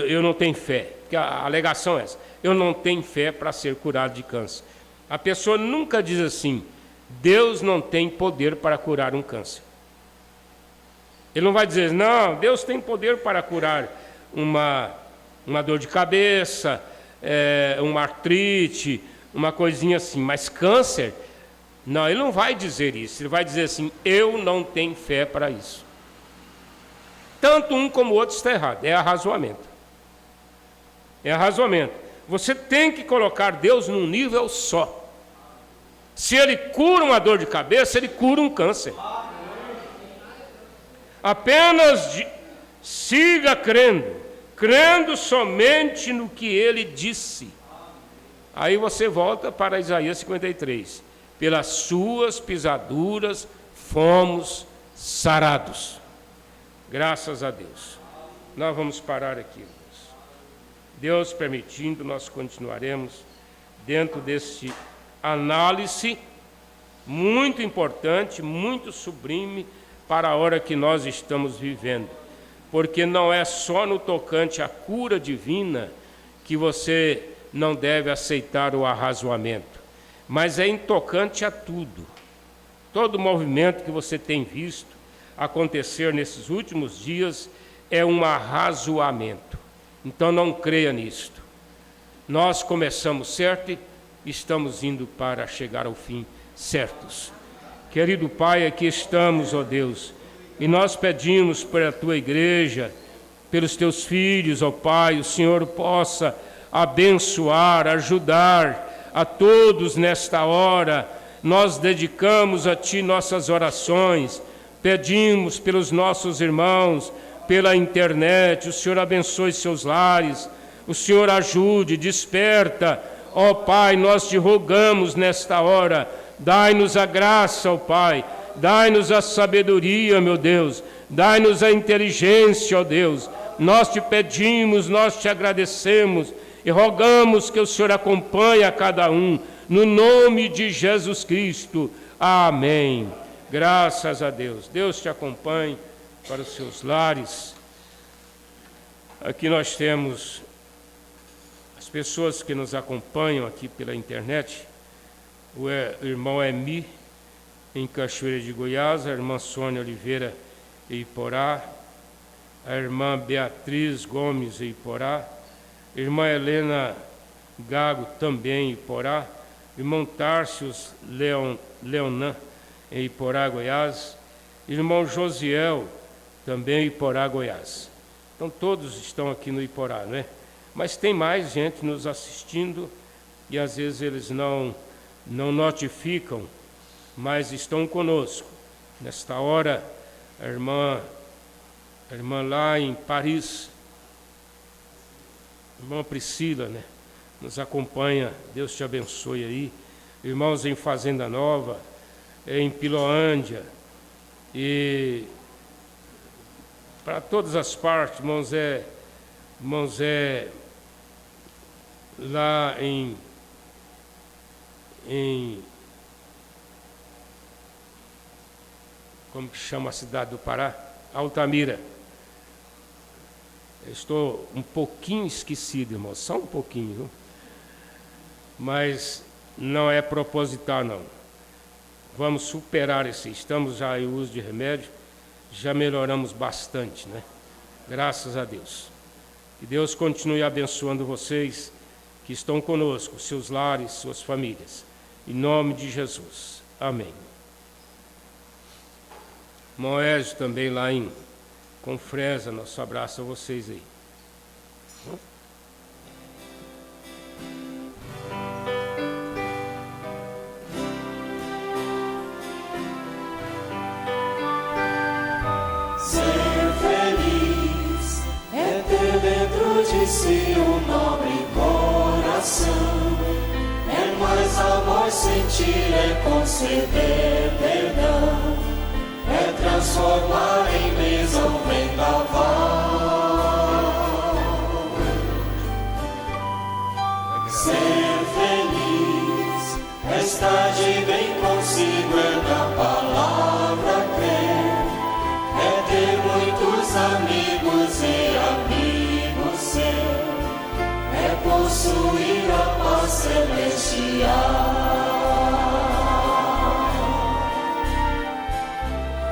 eu não tenho fé. Porque a alegação é essa: eu não tenho fé para ser curado de câncer. A pessoa nunca diz assim: Deus não tem poder para curar um câncer. Ele não vai dizer: não, Deus tem poder para curar uma dor de cabeça, uma artrite, uma coisinha assim. Mas câncer, não, ele não vai dizer isso. Ele vai dizer assim: eu não tenho fé para isso. Tanto um como o outro está errado. É arrazoamento. É arrazoamento. Você tem que colocar Deus num nível só. Se ele cura uma dor de cabeça, ele cura um câncer. Apenas siga crendo somente no que ele disse. Aí você volta para Isaías 53. Pelas suas pisaduras fomos sarados. Graças a Deus. Nós vamos parar aqui. Deus permitindo, nós continuaremos dentro deste análise muito importante, muito sublime para a hora que nós estamos vivendo. Porque não é só no tocante à cura divina que você não deve aceitar o arrazoamento, mas é em tocante a tudo. Todo movimento que você tem visto acontecer nesses últimos dias é um arrazoamento. Então não creia nisto. Nós começamos certo e estamos indo para chegar ao fim certos. Querido Pai, aqui estamos, ó Deus, e nós pedimos pela Tua igreja, pelos Teus filhos, ó Pai, o Senhor possa abençoar, ajudar a todos nesta hora. Nós dedicamos a Ti nossas orações, pedimos pelos nossos irmãos, pela internet, o Senhor abençoe seus lares, o Senhor ajude, desperta, ó Pai, nós Te rogamos nesta hora, dai-nos a graça, ó Pai, dai-nos a sabedoria, meu Deus, dai-nos a inteligência, ó Deus, nós Te pedimos, nós Te agradecemos e rogamos que o Senhor acompanhe a cada um, no nome de Jesus Cristo, amém. Graças a Deus. Deus te acompanhe para os seus lares. Aqui nós temos as pessoas que nos acompanham aqui pela internet. O irmão Emi, em Cachoeira de Goiás, a irmã Sônia Oliveira, em Iporá, a irmã Beatriz Gomes, em Iporá, a irmã Helena Gago, também em Iporá, irmão Tárcios Leonan, em Iporá, Goiás, irmão Josiel, também em Iporá, Goiás. Então todos estão aqui no Iporá, não é? Mas tem mais gente nos assistindo e às vezes eles não notificam, mas estão conosco. Nesta hora, a irmã lá em Paris, a irmã Priscila, né, nos acompanha. Deus te abençoe aí. Irmãos em Fazenda Nova, em Piloândia, e para todas as partes, irmãos, lá em como que chama a cidade do Pará? Altamira. Eu estou um pouquinho esquecido, irmãos, só um pouquinho, viu? Mas não é proposital, não. Vamos superar esse. Estamos já em uso de remédio, já melhoramos bastante, né? Graças a Deus. Que Deus continue abençoando vocês que estão conosco, seus lares, suas famílias. Em nome de Jesus. Amém. Moésio também lá em Confresa, nosso abraço a vocês aí. Ser feliz é ter dentro de si um nobre coração. É mais amor sentir, é conceder perdão. É transformar em brisa um vendaval. Ser feliz é estar de bem consigo, é na palavra crer. É ter muitos amigos e amigos ser. É possuir a paz celestial.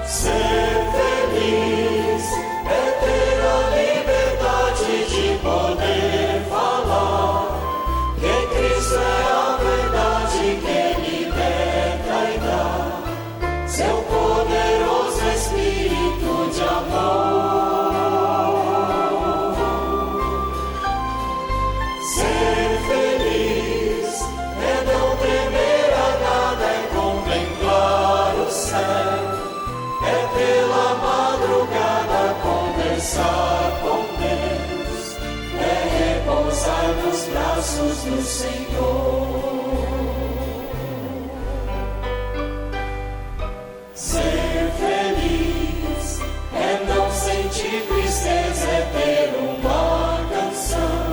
Ser feliz é ter a liberdade de poder falar que Cristo é a verdade que liberta e dá seu poderoso Espírito de amor. Ser feliz é não temer a nada, é contemplar o céu. É pela madrugada conversar com Deus, é repousar nos braços do Senhor. Ser feliz é não sentir tristeza, é ter uma canção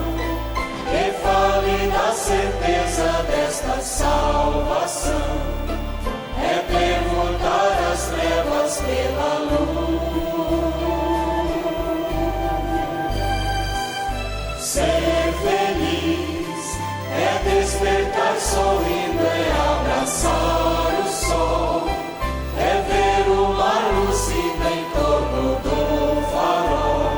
que fale da certeza desta salvação. É perguntar as trevas pela luz. Ser feliz é despertar sorrindo, é abraçar o sol. É ver uma luzida em torno do farol.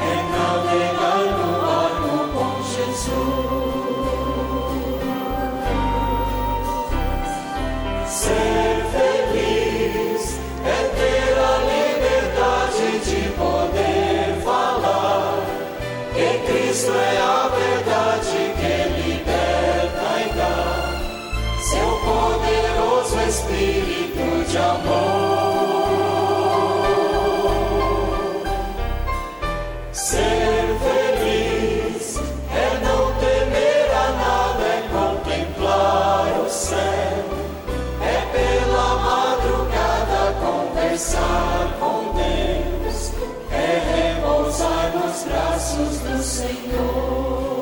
É navegar no barco com Jesus. Ser feliz é ter a liberdade de poder falar que Cristo é a verdade que liberta e dá seu poderoso Espírito de amor. Ser feliz é não temer a nada, é contemplar o céu. É pela madrugada conversar com Deus, é repousar nos braços do Senhor.